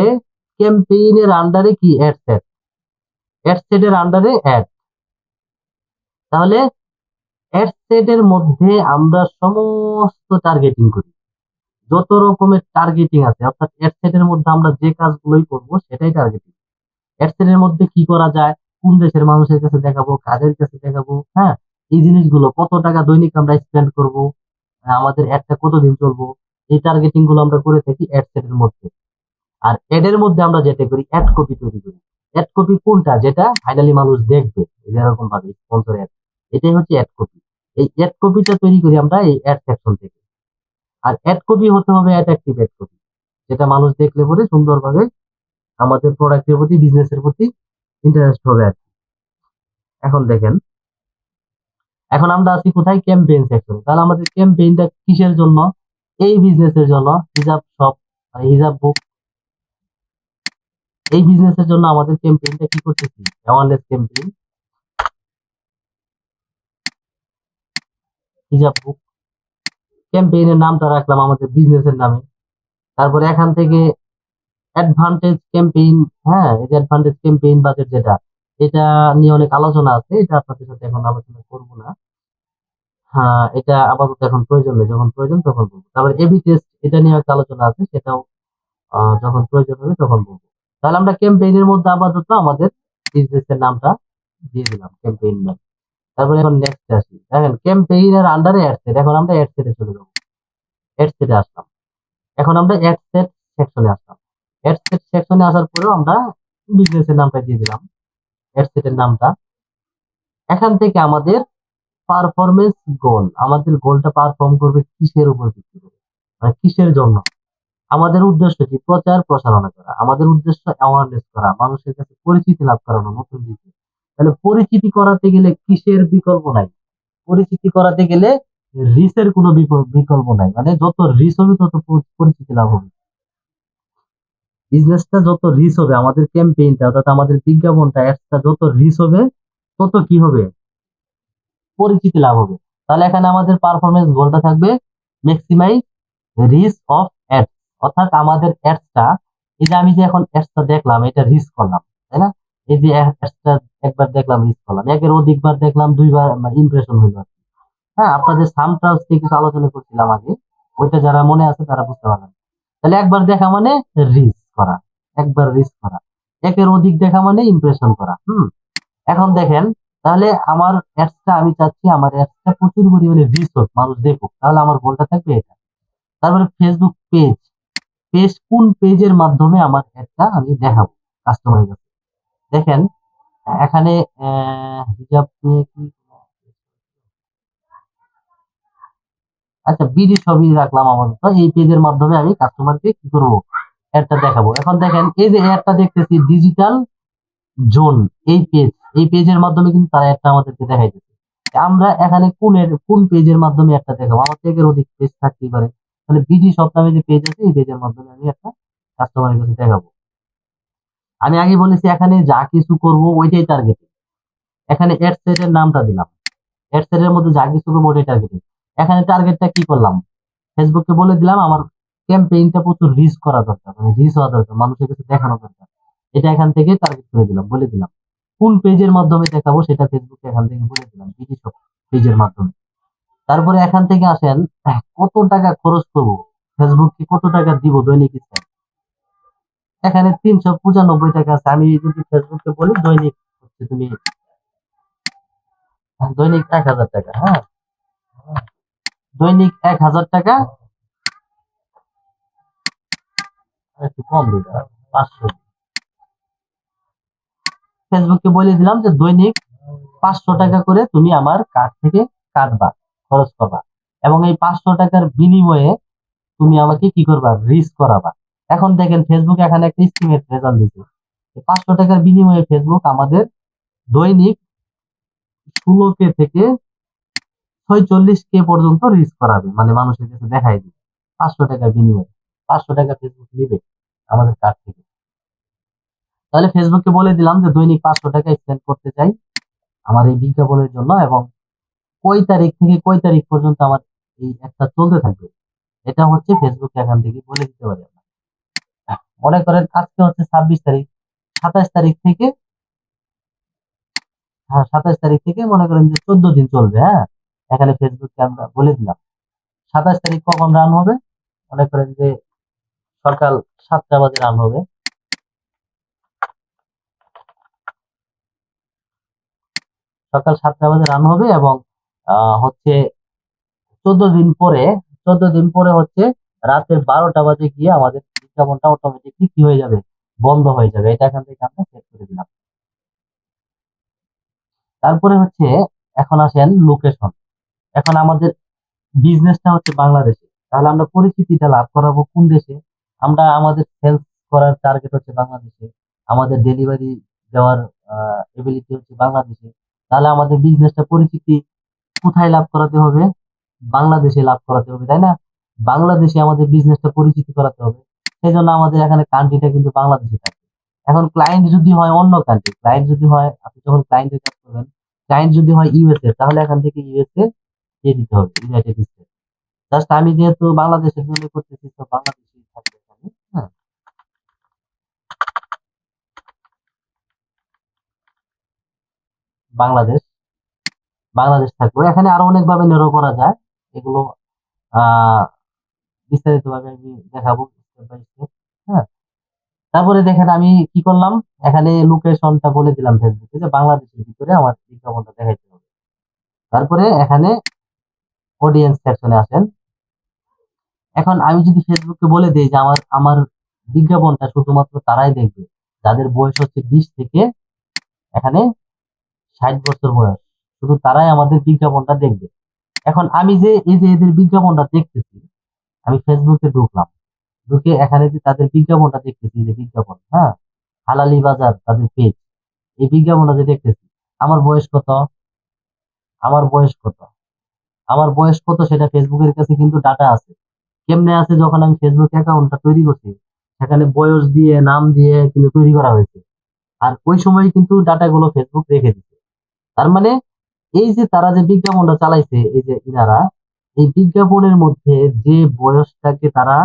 ক্যাম্পেইনের আন্ডারে কি, অ্যাড সেট, অ্যাড সেটের আন্ডারে অ্যাড। তাহলে অ্যাড সেটের মধ্যে আমরা সমস্ত টার্গেটিং করি, যত রকমের টার্গেটিং আছে, অর্থাৎ অ্যাড সেটের মধ্যে আমরা যে কাজগুলোই করব সেটাই টার্গেটিং। অ্যাড সেটের মধ্যে কি করা যায়, কোন দেশের মানুষের কাছে দেখাবো, কাদের কাছে দেখাবো, হ্যাঁ, এই জিনিসগুলো, কত টাকা দৈনিক আমরা স্পেন্ড করব, আমাদের অ্যাডটা কতদিন চলবো, এই টার্গেটিং গুলো আমরা করে থাকি অ্যাড সেটের মধ্যে। আর অ্যাড এর মধ্যে আমরা যেটা করি, অ্যাড কপি তৈরি করি। অ্যাড কপি কোনটা, যেটা ফাইনালি মানুষ দেখবে, এরকম ভাবে স্পন্সর অ্যাড, এটাই হচ্ছে অ্যাড কপি। এই অ্যাড কপিটা তৈরি করি আমরা এই অ্যাড সেকশন থেকে। আর অ্যাড কপি হতে হবে অ্যাট্রাকটিভ অ্যাড কপি, যেটা মানুষ দেখলে পরে সুন্দরভাবে আমাদের প্রোডাক্টের প্রতি, বিজনেসের প্রতি ইন্টারেস্ট হবে আর কি। এখন দেখেন এখন আমরা আছি কোথায়, ক্যাম্পেইন সেকশনে। তাহলে আমাদের ক্যাম্পেইনটা কিসের জন্য, এই বিজনেসের জন্য, হিজাব শপ মানে হিজাব বুক, এই বিজনেসের জন্য আমাদের ক্যাম্পেইনটা কি করতেছি, অ্যাওয়ারনেস ক্যাম্পেইন হিজাব বুক। ক্যাম্পেইনের নামটা রাখলাম আমাদের বিজনেসের নামে। তারপরে এখান থেকে অ্যাডভান্টেজ ক্যাম্পেইন, হ্যাঁ এই যে অ্যাডভান্টেজ ক্যাম্পেইন বাজেট যেটা, এটা নিয়ে অনেক আলোচনা আছে, এটা আপনাদের সাথে এখন আলোচনা করব না। হ্যাঁ এটা আপাতত এখন প্রয়োজন নেই, যখন প্রয়োজন তখন বলবো। তারপরে এবি টেস্ট, এটা নিয়ে একটা আলোচনা আছে, সেটাও যখন প্রয়োজন হবে তখন বলবো। তাহলে আমরা ক্যাম্পেইনের মধ্যে আপাতত আমাদের বিজনেসের নামটা দিয়ে দিলাম, ক্যাম্পেইন নাম। তারপরে এখন নেক্সট আসি, দেখেন ক্যাম্পেইনের আন্ডারে অ্যাড সেট, এখন আমরা অ্যাড সেটে চলে যাবো। অ্যাড সেটে আসলাম, এখন আমরা অ্যাড সেট সেকশনে আসলাম। অ্যাড সেট সেকশনে আসার পরেও আমরা বিজনেসের নামটা দিয়ে দিলাম, অ্যাড সেটের নামটা। এখান থেকে আমাদের পারফরমেন্স গোল, আমাদের গোলটা পারফর্ম করবে কিসের উপর ভিত্তি করে, মানে কিসের জন্য। আমাদের উদ্দেশ্য কি, প্রচার প্রসারণা করা, আমাদের উদ্দেশ্য অ্যাওয়ারনেস করা, মানুষের কাছে পরিচিতি লাভ করানো নতুন দিকে। তাহলে পরিচিতি করাতে গেলে কিসের বিকল্প নাই, পরিচিতি করাতে গেলে রিসের কোনো বিকল্প নাই, মানে যত রিস হবে তত পরিচিতি লাভ হবে। বিজনেসটা যত রিচ হবে, আমাদের ক্যাম্পেইনটা অর্থাৎ আমাদের বিজ্ঞাপনটা অ্যাডসটা যত রিচ হবে, তত কি হবে, পরিচিতি লাভ হবে। তাহলে এখানে আমাদের পারফরমেন্স গোলটা থাকবে ম্যাক্সিমাইজ রিচ অফ অ্যাডস, অর্থাৎ আমাদের অ্যাডসটা, এই যে আমি যে এখন অ্যাডসটা দেখলাম এটা রিচ করলাম, তাই না? এই যে অ্যাডসটা একবার দেখলাম রিচ করলাম, একের অধিকবার দেখলাম, দুইবার ইমপ্রেশন হইলো। হ্যাঁ আপনাদের সাম ট্রান্স নিয়ে কিছু আলোচনা করছিলাম আগে, ওইটা যারা মনে আছে তারা বুঝতে পারবেন। তাহলে একবার দেখা মানে রিচ করা, একবার রিচ করা, একের অধিক দেখা মানে ইমপ্রেশন করা। এখন দেখেন, তাহলে আমার অ্যাডসটা, আমি চাচ্ছি আমার অ্যাডসটা প্রচুর পরিমাণে রিচ হোক, মানুষ দেখুক, তাহলে আমার গোলটা থাকবে এটা। তারপরে ফেসবুক পেজ, পেজ কোন পেজের মাধ্যমে আমার অ্যাডটা আমি দেখাবো কাস্টমারের কাছে। দেখেন এখানে হিজাব নিয়ে কি, আচ্ছা বিডি ছবি রাখলাম আপাতত, এই পেজের মাধ্যমে আমি কাস্টমারকে কি করবো, অ্যাডটা দেখাবো। এখন দেখেন এই যে অ্যাডটা দেখতেছি ডিজিটাল জোন, এই পেজ, এই পেজের মাধ্যমে কিন্তু তারা একটা আমাদেরকে দেখাইতেছে। আমরা এখানে কোন পেজের মাধ্যমে একটা দেখাবো, আমার থেকে অধিক পেজ থাকতেই পারে। তাহলে বিডি শপ নামে যে পেজ আছে, এই পেজের মাধ্যমে আমি একটা কাস্টমারের কাছে দেখাবো। আমি আগে বলেছি এখানে যা কিছু করব ওইটাই টার্গেট, এখানে এড সেট এর নামটা দিলাম, এড সেট এর মধ্যে যা কিছু করবো ওইটাই টার্গেট। এখানে টার্গেটটা কি করলাম, ফেসবুককে বলে দিলাম আমার ক্যাম্পেইনটা প্রচুর রিচ করা দরকার, মানে রিচ হওয়া দরকার, মানুষের কাছে দেখানো দরকার। এটা এখান থেকে টার্গেট করে দিলাম, বলে দিলাম কোন পেজের মাধ্যমে দেখাবো সেটা ফেসবুকে এখান থেকে বলে দিলাম, বিডি শপ পেজের মাধ্যমে। তারপরে এখান থেকে আসেন, কত টাকা খরচ করব, ফেসবুককে কত টাকা দিব দৈনিক স্ট্যান্ড। এখানে 395 টাকা আছে, আমি যদি ফেসবুককে বলি দৈনিক হচ্ছে তুমি দৈনিক 1000 টাকা, হ্যাঁ দৈনিক 1000 টাকা, একটু কম দিতে 500, ফেসবুককে বলে দিলাম যে দৈনিক 500 টাকা করে তুমি আমার কার্ড থেকে কাটবা, খরচ করবা, এবং এই 500 টাকার বিনিময়ে তুমি আমাকে কি করবা, রিচ করাবা। এখন দেখেন ফেসবুক এখানে একটা এস্টিমেট রেজাল্ট দিচ্ছে, 500 টাকার বিনিময়ে ফেসবুক আমাদের দৈনিক 16K থেকে 46K পর্যন্ত রিচ করাবে, মানে মানুষের কাছে দেখাই দিবে 500 টাকার বিনিময়ে। 500 টাকা ফেসবুক নিবে আমাদের কার্ড থেকে। তাহলে ফেসবুককে বলে দিলাম যে দৈনিক 500 টাকা স্পেন্ড করতে চাই আমার এই বিজ্ঞাপনের জন্য, এবং কয় তারিখ থেকে কয় তারিখ পর্যন্ত আমার এই একটা চলতে থাকবে, এটা হচ্ছে ফেসবুক এখান থেকে বলে দিতে পারি আমরা। মনে করেন আজকে হচ্ছে 26 তারিখ, 27 তারিখ থেকে, হ্যাঁ 27 তারিখ থেকে মনে করেন যে 14 দিন চলবে। হ্যাঁ এখানে ফেসবুককে আমরা বলে দিলাম 27 তারিখ কখন রান হবে, মনে করেন যে সকাল 7টা বাজে রান হবে, সকাল 7টা বাজে রান হবে, এবং হচ্ছে 14 দিন পরে, 14 দিন পরে হচ্ছে রাতের 12টা বাজে গিয়ে আমাদের বিজ্ঞাপনটা অটোমেটিকলি কি হয়ে যাবে, বন্ধ হয়ে যাবে। এটা এখান থেকে আমরা সেট করে দিলাম। তারপরে হচ্ছে এখন আসেন লোকেশন। এখন আমাদের বিজনেসটা হচ্ছে বাংলাদেশে, তাহলে আমরা পরিচিতিটা লাভ করাবো কোন দেশে, আমরা আমাদের সেলস করার টার্গেট হচ্ছে বাংলাদেশে, আমাদের ডেলিভারি দেওয়ার এবিলিটি হচ্ছে বাংলাদেশে। তাহলে আমাদের বিজনেসটা পরিচিতি কোথায় লাভ করাতে হবে? বাংলাদেশে লাভ করাতে হবে, তাই না? বাংলাদেশে আমাদের বিজনেসটা পরিচিতি করাতে হবে। সেই জন্য আমাদের এখানে কান্ট্রিটা কিন্তু বাংলাদেশে থাকে। এখন ক্লায়েন্ট যদি হয় অন্য কান্ট্রি, ক্লায়েন্ট যদি হয়, আপনি যখন ক্লায়েন্টের কাজ করবেন, ক্লায়েন্ট যদি হয় ইউএসএ, তাহলে এখান থেকে ইউএসএ দিয়ে দিতে হবে, ইউনাইটেড স্টেটস। জাস্ট আমি যেহেতু বাংলাদেশের জন্য করতেছি, তো বাংলাদেশই থাকবে এখানে। হ্যাঁ, বাংলাদেশ, বাংলাদেশ থাকবে। এখানে আরো অনেক ভাবে নেরো করা যায়, এগুলো আহ বিস্তারিত ভাবে আমি দেখাবো স্টেপ বাই স্টেপ। হ্যাঁ, তারপরে দেখেন আমি কি করলাম, এখানে লোকেশনটা বলে দিলাম ফেসবুকে যে বাংলাদেশের ভিতরে আমার বিজ্ঞাপনটা দেখাইতে হবে। তারপরে এখানে অডিয়েন্স সেকশনে আসেন। এখন আমি যদি ফেসবুকে বলে দিই যে আমার আমার বিজ্ঞাপনটা শুধুমাত্র তারাই দেখবে যাদের বয়স হচ্ছে 20 থেকে এখানে 60 বছর বয়স, শুধু তারাই আমাদের বিজ্ঞাপনটা দেখবে। এখন আমি যে এই যে এদের বিজ্ঞাপনটা দেখতেছি, আমি ফেসবুকে ঢুকলাম, ঢুকে এখানে যে তাদের বিজ্ঞাপনটা দেখতেছি, যে বিজ্ঞাপন, হ্যাঁ, হালালি বাজার তাদের পেজ, এই বিজ্ঞাপনটা যে দেখতেছি, আমার বয়স কত, আমার বয়স কত, আমার বয়স কত সেটা ফেসবুকের কাছে কিন্তু ডাটা আছে। কেমনে আছে, যখন আমি ফেসবুক অ্যাকাউন্টটা তৈরি করছি, সেখানে বয়স দিয়ে নাম দিয়ে কিন্তু তৈরি করা হয়েছে। আর ওই সময় কিন্তু ডাটা গুলো ফেসবুক রেখে দিচ্ছে। তার মানে এই যে তারা যে বিজ্ঞাপনটা চালাইছে, এই যে ইনারা, এই বিজ্ঞাপনের মধ্যে যে বয়সটাকে তারা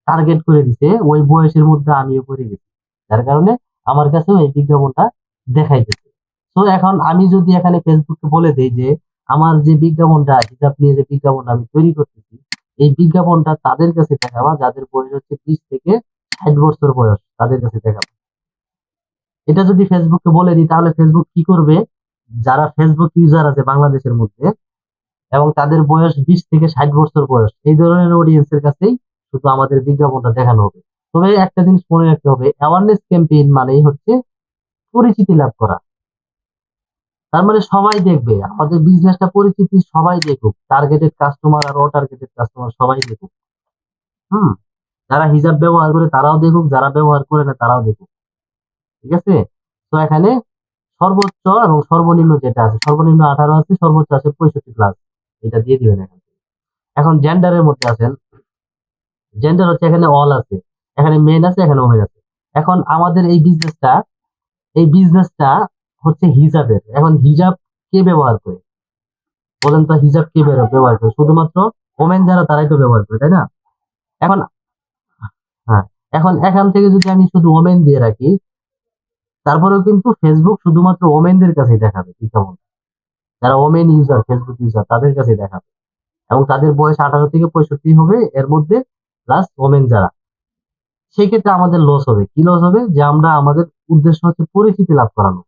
টার্গেট করে দিছে, ওই বয়সের মধ্যে আমিও পড়ে গেছি, যার কারণে আমার কাছেও এই বিজ্ঞাপনটা দেখাইতেছে। তো এখন আমি যদি এখানে ফেসবুককে বলে দেই যে আমার যে বিজ্ঞাপনটা, হিসাব নিয়ে যে বিজ্ঞাপনটা আমি তৈরি করতেছি, এই বিজ্ঞাপনটা তাদের কাছে দেখাবা যাদের বয়স হচ্ছে 20 থেকে 60 বছর বয়স, তাদের কাছে দেখাবা। এটা যদি ফেসবুককে বলে দিই, তাহলে ফেসবুক কি করবে, যারা ফেসবুক ইউজার আছে বাংলাদেশের মধ্যে এবং তাদের বয়স 20 থেকে 60 বছর বয়স, এই ধরনের অডিয়েন্সের কাছেই শুধু আমাদের বিজ্ঞাপনটা দেখানো হবে। তবে একটা জিনিস মনে রাখতে হবে, অ্যাওয়ারনেস ক্যাম্পেইন মানেই হচ্ছে পরিচিতি লাভ করা। তার মানে সবাই দেখবে আমাদের বিজনেসটা, পরিচিতি সবাই দেখুক, টার্গেটেড কাস্টমার আর অটার্গেটেড কাস্টমার সবাই দেখুক। হুম, যারা হিজাব ব্যবহার করে তারাও দেখুক, যারা ব্যবহার করে না তারাও দেখুক। ঠিক আছে? তো এখানে সর্বোচ্চ এবং সর্বনিম্ন যেটা আছে, সর্বনিম্ন 18 আছে, সর্বোচ্চ আছে 65+, এটা দিয়ে দিবেন এখানে। এখন জেন্ডারের মধ্যে আছেন, জেন্ডার হচ্ছে এখানে অল আছে, এখানে মেন আছে, এখানে ওমেন আছে। এখন আমাদের এই বিজনেসটা হচ্ছে হিজাবের। এখন হিজাব কে ব্যবহার করে বলেন তো, হিজাব কে ব্যবহার করে? শুধুমাত্র ওমেন যারা, তারাই তো ব্যবহার করে, তাই না? এখন হ্যাঁ, এখন এখান থেকে যদি আমি শুধু ওমেন দিয়ে রাখি, তারপরেও কিন্তু ফেসবুক শুধুমাত্র ওমেনদের কাছেই দেখাবে বিজ্ঞাপন। যারা ওমেন ইউজার, ফেসবুক ইউজার, তাদের কাছেই দেখাবে। এবং তাদের বয়স 18 থেকে 65 হবে, এর মধ্যে প্লাস ওমেন যারা। সেক্ষেত্রে আমাদের লস হবে। কি লস হবে? যে আমরা, আমাদের উদ্দেশ্য হচ্ছে পরিচিতি লাভ করানো,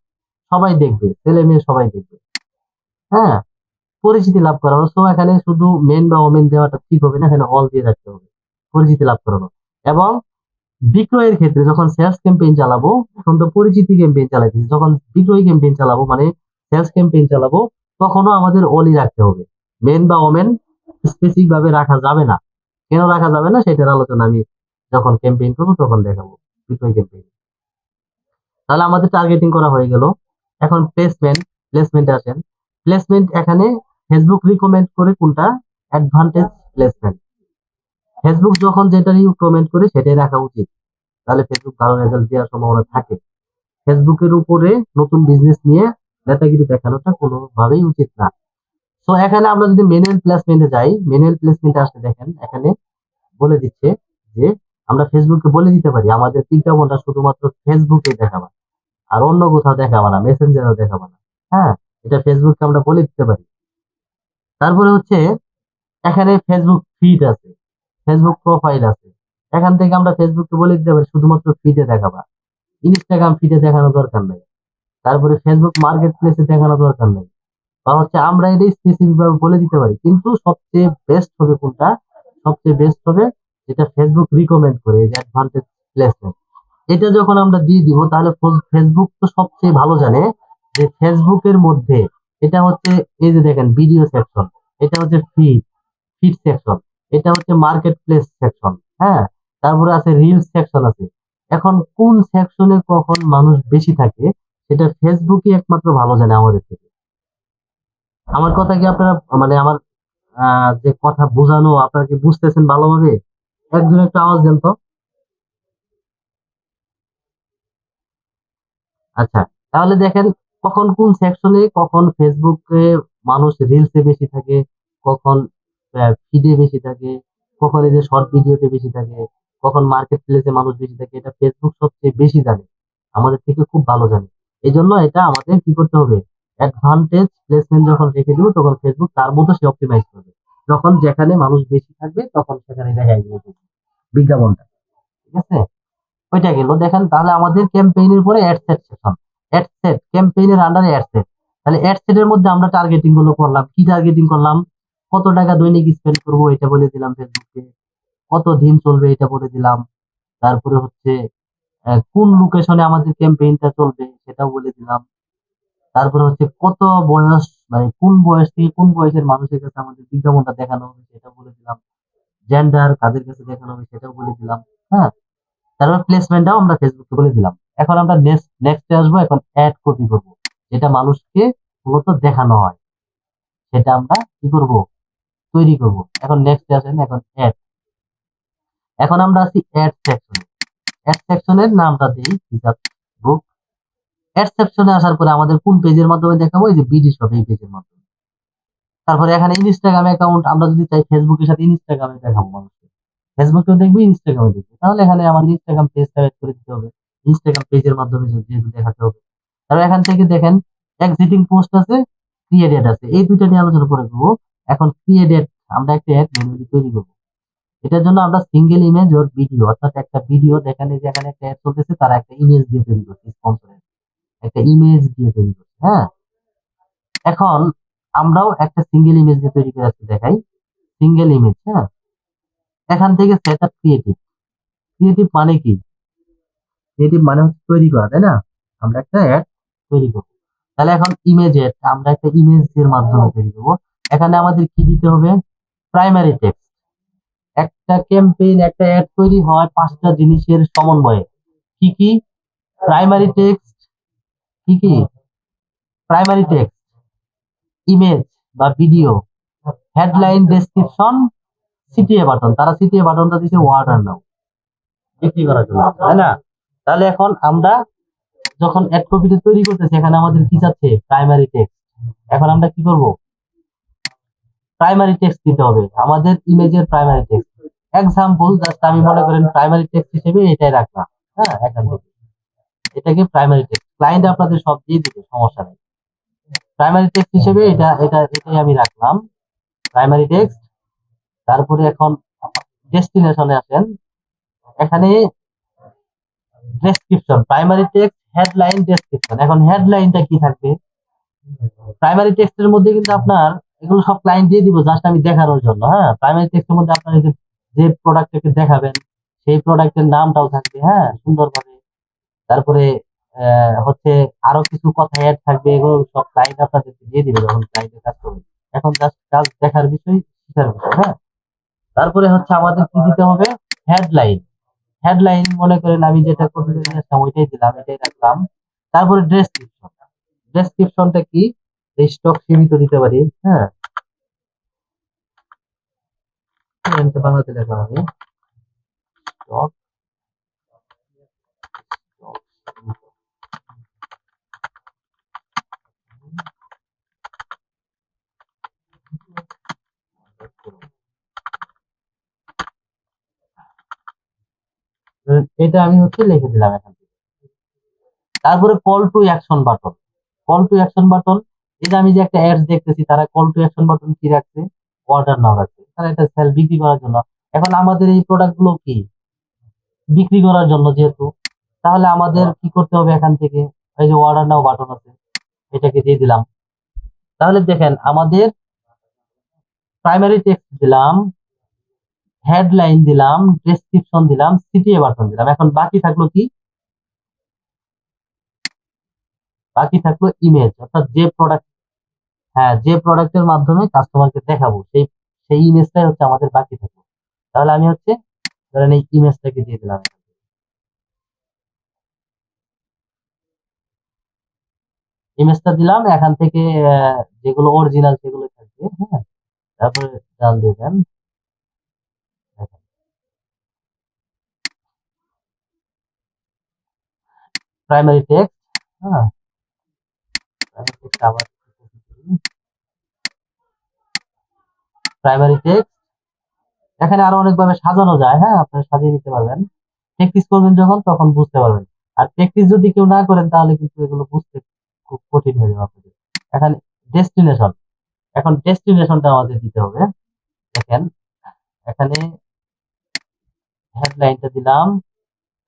সবাই দেখবে, ছেলে মেয়ে সবাই দেখবে। হ্যাঁ, পরিচিতি লাভ করানো। তো এখানে শুধু মেন বা ওমেন দেওয়াটা ঠিক হবে না, এখানে অল দিয়ে রাখতে হবে, পরিচিতি লাভ করানো। এবং বিক্রয়ের ক্ষেত্রে যখন সেলস ক্যাম্পেইন চালাবো, এখন তো পরিচিতি ক্যাম্পেইন চালাইতেছি, যখন বিক্রয় ক্যাম্পেইন চালাবো মানে সেলস ক্যাম্পেইন চালাবো, তখনও আমাদের অলি রাখতে হবে। মেন বা ওমেন স্পেসিফিক ভাবে রাখা যাবে না। কেন রাখা যাবে না সেটার আলোচনা আমি যখন ক্যাম্পেইন করবো তখন দেখাবো, বিক্রয় ক্যাম্পেইন। তাহলে আমাদের টার্গেটিং করা হয়ে গেল। এখন প্লেসমেন্টে আসেন। প্লেসমেন্ট এখানে ফেসবুক রিকমেন্ড করে কোনটা? Advantage placement. ফেসবুক যখন যেটা রিকমেন্ড করে সেটাই রাখা উচিত, তাহলে ফেসবুক ভালো রেজাল্ট দেওয়ার সম্ভাবনা থাকে। ফেসবুকের উপরে নতুন বিজনেস নিয়ে নেতাগিরি দেখানোটা কোনোভাবেই উচিত না। তো এখানে আমরা যদি ম্যানুয়াল প্লেসমেন্টে যাই, ম্যানুয়াল প্লেসমেন্টে আসলে দেখেন এখানে বলে দিচ্ছে যে আমরা ফেসবুকে বলে দিতে পারি আমাদের বিজ্ঞাপনটা শুধুমাত্র ফেসবুকে দেখাবা, আর অন্য কোথাও দেখাবা না, মেসেঞ্জারেও দেখাবা না। হ্যাঁ, এটা ফেসবুককে আমরা বলে দিতে পারি। তারপরে হচ্ছে এখানে ফেসবুক ফিড আছে, ফেসবুক প্রোফাইল আছে। এখান থেকে আমরা ফেসবুককে বলে দিতে পারি শুধুমাত্র ফিডে দেখাবা, ইনস্টাগ্রাম ফিডে দেখানো দরকার নাই। তারপরে ফেসবুক মার্কেট প্লেসে দেখানো দরকার নাই। বা হচ্ছে আমরা এটাই স্পেসিফিক ভাবে বলে দিতে পারি, কিন্তু সবচেয়ে বেস্ট হবে কোনটা? সবচেয়ে বেস্ট হবে যেটা ফেসবুক রিকমেন্ড করে, এই যে অ্যাডভান্টেজ প্লেসমেন্ট। এটা যখন আমরা দিয়ে দিব, তাহলে ফেসবুক তো সবচেয়ে ভালো জানে যে ফেসবুকের মধ্যে এটা হচ্ছে, এই যে দেখেন ভিডিও সেকশন, এটা হচ্ছে ফিড ফিড সেকশন, এটা হচ্ছে মার্কেট প্লেস সেকশন। হ্যাঁ, তারপরে আছে রিলস সেকশন আছে। এখন কোন সেকশনে কখন মানুষ বেশি থাকে সেটা ফেসবুকই একমাত্র ভালো জানে আমাদের থেকে। আমার কথা কি আপনারা মানে আমার যে কথা বোঝানো আপনারা কি বুঝতেছেন ভালোভাবে? একজন একটু আওয়াজ দেন তো। আচ্ছা, তাহলে দেখেন কখন কোন সেকশনে কখন ফেসবুকে মানুষ রিলসে বেশি থাকে, কখন ফিডে বেশি থাকে, কখন এই যে শর্ট ভিডিওতে বেশি থাকে, কখন মার্কেট প্লেসে মানুষ বেশি থাকে, এটা ফেসবুক সবচেয়ে বেশি জানে, আমাদের থেকে খুব ভালো জানে। এই জন্য এটা আমাদের কি করতে হবে, অ্যাডভান্টেজ প্লেসমেন্ট যখন রেখে দিব তখন ফেসবুক তার মতো সে অপটিমাইজ করবে। যখন যেখানে মানুষ বেশি থাকবে তখন সেখানে দেখাই দিবে বিজ্ঞাপনটা। ঠিক আছে, ওইটা গেল। দেখেন তাহলে আমাদের ক্যাম্পেইনের পরে ad set section, ad set ক্যাম্পেইনের আন্ডারে অ্যাড সেট। তাহলে অ্যাড সেটের মধ্যে আমরা টার্গেটিং গুলো করলাম, কি টার্গেটিং করলাম, কত টাকা দৈনিক স্পেন্ড করবো এটা বলে দিলাম ফেসবুকে, কত দিন চলবে এটা বলে দিলাম, তারপরে হচ্ছে কোন লোকেশনে আমাদের ক্যাম্পেইনটা চলবে সেটাও বলে দিলাম, তারপরে হচ্ছে কত বয়স, মানে কোন বয়স থেকে কোন বয়সের মানুষের কাছে আমাদের বিজ্ঞাপনটা দেখানো হবে সেটাও বলে দিলাম, জেন্ডার কাদের কাছে দেখানো হবে সেটাও বলে দিলাম। হ্যাঁ, তারপর প্লেসমেন্টটাও আমরা ফেসবুকে বলে দিলাম। এখন আমরা নেক্সটে আসবো, এখন অ্যাড কপি করবো, যেটা মানুষকে মূলত দেখানো হয় সেটা আমরা কি করব, তৈরি করব। এখন নেক্সটে আসেন, এখন অ্যাড। এখন আমরা আছি অ্যাড সেকশনে। অ্যাড সেকশনের নামটা দিই ফিচার বুক। অ্যাড সেকশনে আসার পরে আমাদের কোন পেজের মাধ্যমে দেখাবো, এই যে বিডি শপ এই পেজের মাধ্যমে। তারপরে এখানে ইনস্টাগ্রাম অ্যাকাউন্ট, আমরা যদি চাই ফেসবুকের সাথে ইনস্টাগ্রামে দেখাবো মানুষকে, ফেসবুকেও দেখবে ইনস্টাগ্রামে দেখবে, তাহলে এখানে আমাদের ইনস্টাগ্রাম পেজটা অ্যাড করে দিতে হবে, ইনস্টাগ্রাম পেজের মাধ্যমে যেহেতু দেখাতে হবে। তারপর এখান থেকে দেখেন এক্সিটিং পোস্ট আছে, ক্রিয়েট অ্যাড আছে, এই দুইটা নিয়ে আলোচনা করে দেবো। এখন ক্রিয়েট অ্যাড, আমরা একটা অ্যাড ম্যানুয়ালি তৈরি করবো। এটার জন্য আমরা সিঙ্গেল ইমেজ ওর ভিডিও, অর্থাৎ একটা ভিডিও দেখেন এই যে এখানে একটা অ্যাড চলতেছে, তারা একটা ইমেজ দিয়ে তৈরি করছে, স্পন্সরের একটা ইমেজ দিয়ে তৈরি করছে। হ্যাঁ, এখন আমরাও একটা সিঙ্গেল ইমেজ দিয়ে তৈরি করে আজকে দেখাই, সিঙ্গেল ইমেজ। হ্যাঁ, এখান থেকে সেট আপ ক্রিয়েটিভ। ক্রিয়েটিভ মানে কি, ক্রিয়েটিভ মানে হচ্ছে তৈরি করা, তাই না? আমরা একটা অ্যাড তৈরি করবো, তাহলে এখন ইমেজ অ্যাড আমরা একটা ইমেজের মাধ্যমে তৈরি করবো। এখানে আমাদের কি দিতে হবে, প্রাইমারি টেক্সট। একটা ক্যাম্পেইন একটা অ্যাড তৈরি হয় পাঁচটা জিনিসের সমন্বয়ে। কি কি? Primary text. কি কি? প্রাইমারি টেক্সট, ইমেজ বা video, headline, description, CTA button. তারা সিটিএ বাটনটা দিচ্ছে ওয়ার্ডার নাও, বিক্রি করার জন্য, তাই না? তাহলে এখন আমরা যখন অ্যাড কপিটা তৈরি করতেছি, এখানে আমাদের কি চাচ্ছে, প্রাইমারি টেক্সট। এখন আমরা কি করব, প্রাইমারি টেক্সট দিতে হবে আমাদের ইমেজের প্রাইমারি টেক্সট। এক্সাম্পল জাস্ট আমি মনে করেন প্রাইমারি টেক্সট হিসেবে এটাই রাখলাম। হ্যাঁ, এখান থেকে এটাকে প্রাইমারি টেক্সট, ক্লায়েন্ট আপনাদের সব দিয়ে দিবে, সমস্যা নেই। প্রাইমারি টেক্সট হিসেবে এটাই আমি রাখলাম, প্রাইমারি টেক্সট। তারপরে এখন ডেস্টিনেশনে আসেন, এখানে description, primary text, headline, description. এখন হেডলাইনটা কি থাকবে, প্রাইমারি টেক্সটের মধ্যে কিন্তু আপনার এগুলো সব ক্লায়েন্ট দিয়ে দিব জাস্ট আমি দেখানোর জন্য। হ্যাঁ, প্রাইমারি টেক্সটের মধ্যে আপনার এই যে যে প্রোডাক্টটাকে দেখাবেন সেই প্রোডাক্টের নামটাও থাকবে, হ্যাঁ, সুন্দরভাবে। তারপরে হচ্ছে আরো কিছু কথা অ্যাড থাকবে, এগুলো সব ক্লায়েন্ট আপনাদেরকে দিয়ে দিবে যখন ক্লায়েন্টের কাজ করবে। এখন জাস্ট কাজ দেখার বিষয়, শিখার বিষয়। হ্যাঁ, তারপরে হচ্ছে আমাদের কি দিতে হবে, হেডলাইন। হেডলাইন মনে করেন আমি যেটা কপি করে নিয়ে আসলাম ওইটাই দিলাম, এটাই রাখলাম। তারপরে ডেসক্রিপশন। ডেসক্রিপশনটা কি, স্টক সীমিত দিতে পারি। হ্যাঁ, এটা বাংলাতে লেখা হবে স্টক, এটা আমি হচ্ছে লিখে দিলাম এখান থেকে। তারপরে call to action button. Call to action button, এই যে আমি যে একটা অ্যাডস দেখতেছি তারা কল টু অ্যাকশন বাটন কি রাখছে, অর্ডার নাও রাখছে, তারা এটা সেল বিক্রি করার জন্য। এখন আমাদের এই প্রোডাক্ট গুলো কি বিক্রি করার জন্য যেহেতু, তাহলে আমাদের কি করতে হবে, এখান থেকে এই যে অর্ডার নাও বাটন আছে এটাকে দিয়ে দিলাম। তাহলে দেখেন আমাদের প্রাইমারি টেক্সট দিলাম, হেডলাইন দিলাম, ডেসক্রিপশন দিলাম, সিটিএ বাটন দিলাম। এখন বাকি থাকলো কি, বাকি থাকলো ইমেজ, অর্থাৎ যে প্রোডাক্ট, হ্যাঁ, যে প্রোডাক্টের মাধ্যমে কাস্টমারকে দেখাবো সেই সেই ইমেজটাই হচ্ছে আমাদের বাকি থাকলো। তাহলে আমি হচ্ছে ধরেন এই ইমেজটাকে দিয়ে দিলাম। ইমেজটা দিলাম এখান থেকে যেগুলো অরিজিনাল সেগুলো থাকবে। হ্যাঁ, তারপরে ডান দিয়ে দেন। Primary text. হ্যাঁ, প্রাইমারি টেক্সট এখানে আরো অনেকভাবে সাজানো যায়। হ্যাঁ, আপনারা সাজিয়ে দিতে পারবেন। প্র্যাকটিস করবেন যখন তখন বুঝতে পারবেন। আর প্র্যাকটিস যদি কেউ না করেন তাহলে কিন্তু এগুলো বুঝতে খুব কঠিন হয়ে যাবে আপনাদের। এখানে ডেস্টিনেশন, এখন ডেস্টিনেশনটা আমাদের দিতে হবে। দেখেন এখানে হেডলাইনটা দিলাম,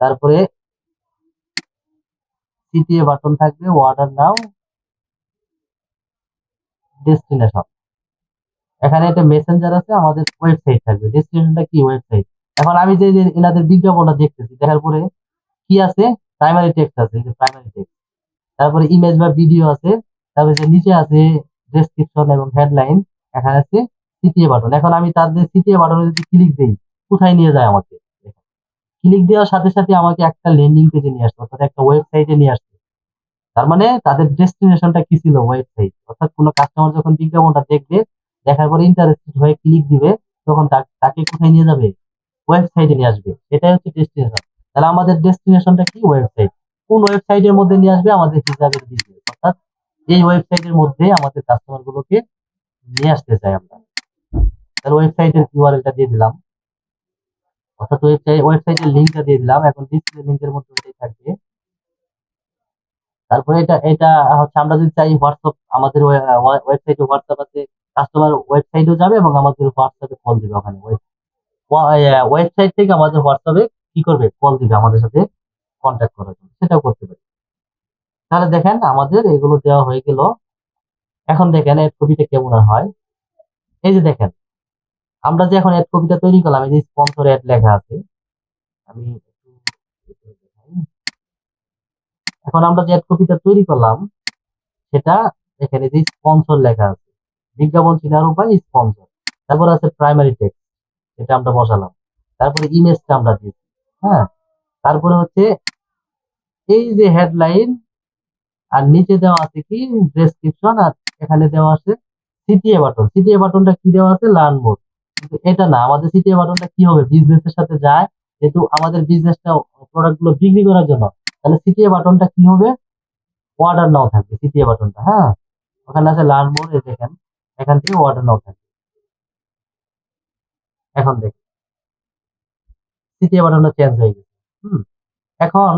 তারপরে সিটিএ বাটন থাকবে, অর্ডার নাও, ডেস্টিনেশন। এখানে একটা মেসেঞ্জার আছে, আমাদের ওয়েবসাইট থাকবে। ডেস্টিনেশনটা কি? ওয়েবসাইট। এখন আমি যে এনাদের বিজ্ঞাপনটা দেখতেছি, দেখার পরে কি আছে? প্রাইমারি টেক্সট আছে, প্রাইমারি টেক্সট। তারপরে ইমেজ বা ভিডিও আছে, তারপরে যে নিচে আছে ডেসক্রিপশন এবং হেডলাইন, এখানে আছে সিটিএ বাটন। এখন আমি তাদের সিটিএ বাটনে যদি ক্লিক দেই, কোথায় নিয়ে যায় আমাকে? ক্লিক দেওয়ার সাথে সাথে আমাকে একটা ল্যান্ডিং পেজে নিয়ে আসছে, অর্থাৎ একটা ওয়েবসাইটে নিয়ে আসছে। তার মানে তাদের ডেস্টিনেশনটা কি ছিল? ওয়েবসাইট। অর্থাৎ কোনো কাস্টমার যখন বিজ্ঞাপনটা দেখবে, দেখার পরে ইন্টারেস্টেড হয়ে ক্লিক দিবে, তখন তাকে কোথায় নিয়ে যাবে? ওয়েবসাইটে নিয়ে আসবে। এটাই হচ্ছে ডেস্টিনেশন। তাহলে আমাদের ডেস্টিনেশনটা কি? ওয়েবসাইট। কোন ওয়েবসাইটের মধ্যে নিয়ে আসবে? আমাদের হিসাবের বিজনেস। অর্থাৎ এই ওয়েবসাইটের মধ্যে আমাদের কাস্টমার গুলোকে নিয়ে আসতে চাই আমরা। তাহলে ওয়েবসাইটের ইউআরএলটা দিয়ে দিলাম, অর্থাৎ ওয়েবসাইটের লিঙ্কটা দিয়ে দিলাম। এখন ডিসপ্লে লিঙ্কের মধ্যে ওইটাই থাকবে। তারপরে এটা এটা হচ্ছে আমরা যদি চাই হোয়াটসঅ্যাপ, আমাদের ওয়েবসাইটে হোয়াটসঅ্যাপ আছে, কাস্টমার ওয়েবসাইটেও যাবে এবং আমাদের হোয়াটসঅ্যাপে কল দিবে। ওখানে ওয়েবসাইট থেকে আমাদের হোয়াটসঅ্যাপে কি করবে? কল দিবে আমাদের সাথে কন্ট্যাক্ট করার জন্য, সেটাও করতে পারি। তাহলে দেখেন আমাদের এগুলো দেওয়া হয়ে গেল। এখন দেখেন এর কপিটা কেমন হয়। এই যে দেখেন, আমরা যে এখন এড কপিটা তৈরি করলাম, এই যে স্পন্সর এড লেখা আছে, আমি এখন আমরা যে এড কপিটা তৈরি করলাম সেটা এখানে যে স্পন্সর লেখা আছে, বিজ্ঞাপন চেনার উপায় স্পন্সর। তারপর আছে প্রাইমারি টেক্সট, এটা আমরা বসালাম। তারপরে ইমেজটা আমরা দিয়েছি। হ্যাঁ, তারপরে হচ্ছে এই যে হেডলাইন, আর নিচে দেওয়া আছে কি? ডেসক্রিপশন। আর এখানে দেওয়া আছে সিটিএ বাটন। সিটিএ বাটনটা কি দেওয়া আছে? Learn more. কিন্তু এটা না, আমাদের সিটিএ বাটনটা কি হবে? বিজনেসের সাথে যায়, যেহেতু আমাদের বিজনেসটা প্রোডাক্ট গুলো বিক্রি করার জন্য। তাহলে সিটিএ বাটনটা কি হবে? অর্ডার নাও থাকবে সিটিএ বাটনটা। হ্যাঁ, ওখানে আছে লার্ন মোর, এই দেখেন এখান থেকে অর্ডার নাও থাকবে। এখন দেখেন সিটিএ বাটনটা চেঞ্জ হয়ে গেছে। এখন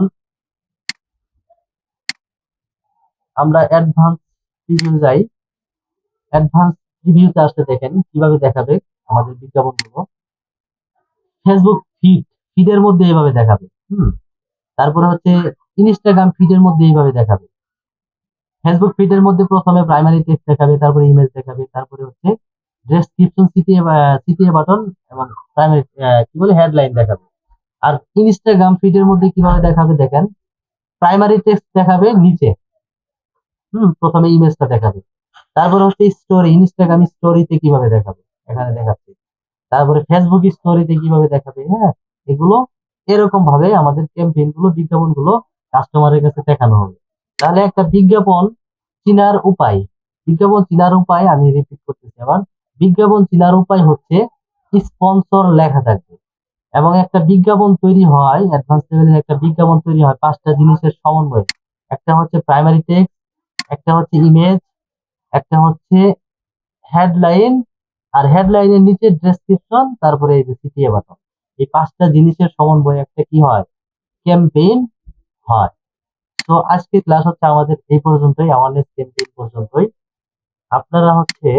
আমরা অ্যাডভান্স রিভিউ যাই। অ্যাডভান্স রিভিউতে আসলে দেখেন কিভাবে দেখাবে আমাদের বিজ্ঞাপনগুলো। ফেসবুক ফিডের মধ্যে এইভাবে দেখাবে। তারপরে হচ্ছে ইনস্টাগ্রাম ফিডের মধ্যে এইভাবে দেখাবে। ফেসবুক ফিডের মধ্যে প্রথমে প্রাইমারি টেক্সট দেখাবে, তারপরে ইমেজ দেখাবে, তারপরে হচ্ছে ডেসক্রিপশন, সিটিএ বাটন এবং প্রাইমারি কি বলে হেডলাইন দেখাবে। আর ইনস্টাগ্রাম ফিডের মধ্যে কিভাবে দেখাবে দেখেন, প্রাইমারি টেক্সট দেখাবে নিচে, প্রথমে ইমেজটা দেখাবে। তারপরে হচ্ছে স্টোরি, ইনস্টাগ্রাম স্টোরিতে কিভাবে দেখাবে, এখানে দেখাচ্ছে। তারপরে ফেসবুক স্টোরিতে কিভাবে দেখাবে। হ্যাঁ, এগুলো এরকম ভাবে আমাদের ক্যাম্পেইন গুলো, বিজ্ঞাপন গুলো কাস্টমারের কাছে দেখানো হবে। তাহলে একটা বিজ্ঞাপন চিনার উপায়, বিজ্ঞাপন চিনার উপায় আমি রিপিট করতেছি আবার। বিজ্ঞাপন চিনার উপায় হচ্ছে স্পন্সর লেখা থাকবে। এবং একটা বিজ্ঞাপন তৈরি হয়, অ্যাডভান্স লেভেলের একটা বিজ্ঞাপন তৈরি হয় পাঁচটা জিনিসের সমন্বয়ে। একটা হচ্ছে প্রাইমারি টেক্সট, একটা হচ্ছে ইমেজ, একটা হচ্ছে হেডলাইন, আর হেডলাইনের নিচে ডেসক্রিপশন, তারপরে এই যে সিটিএ বাটন। এই পাঁচটা জিনিসের সমন্বয়ে একটা কি হয়? ক্যাম্পেইন হয়। তো আজকে ক্লাস হচ্ছে আমাদের এই পর্যন্তই, অ্যাওয়ারনেস ক্যাম্পেইন পর্যন্তই। আপনারা হচ্ছে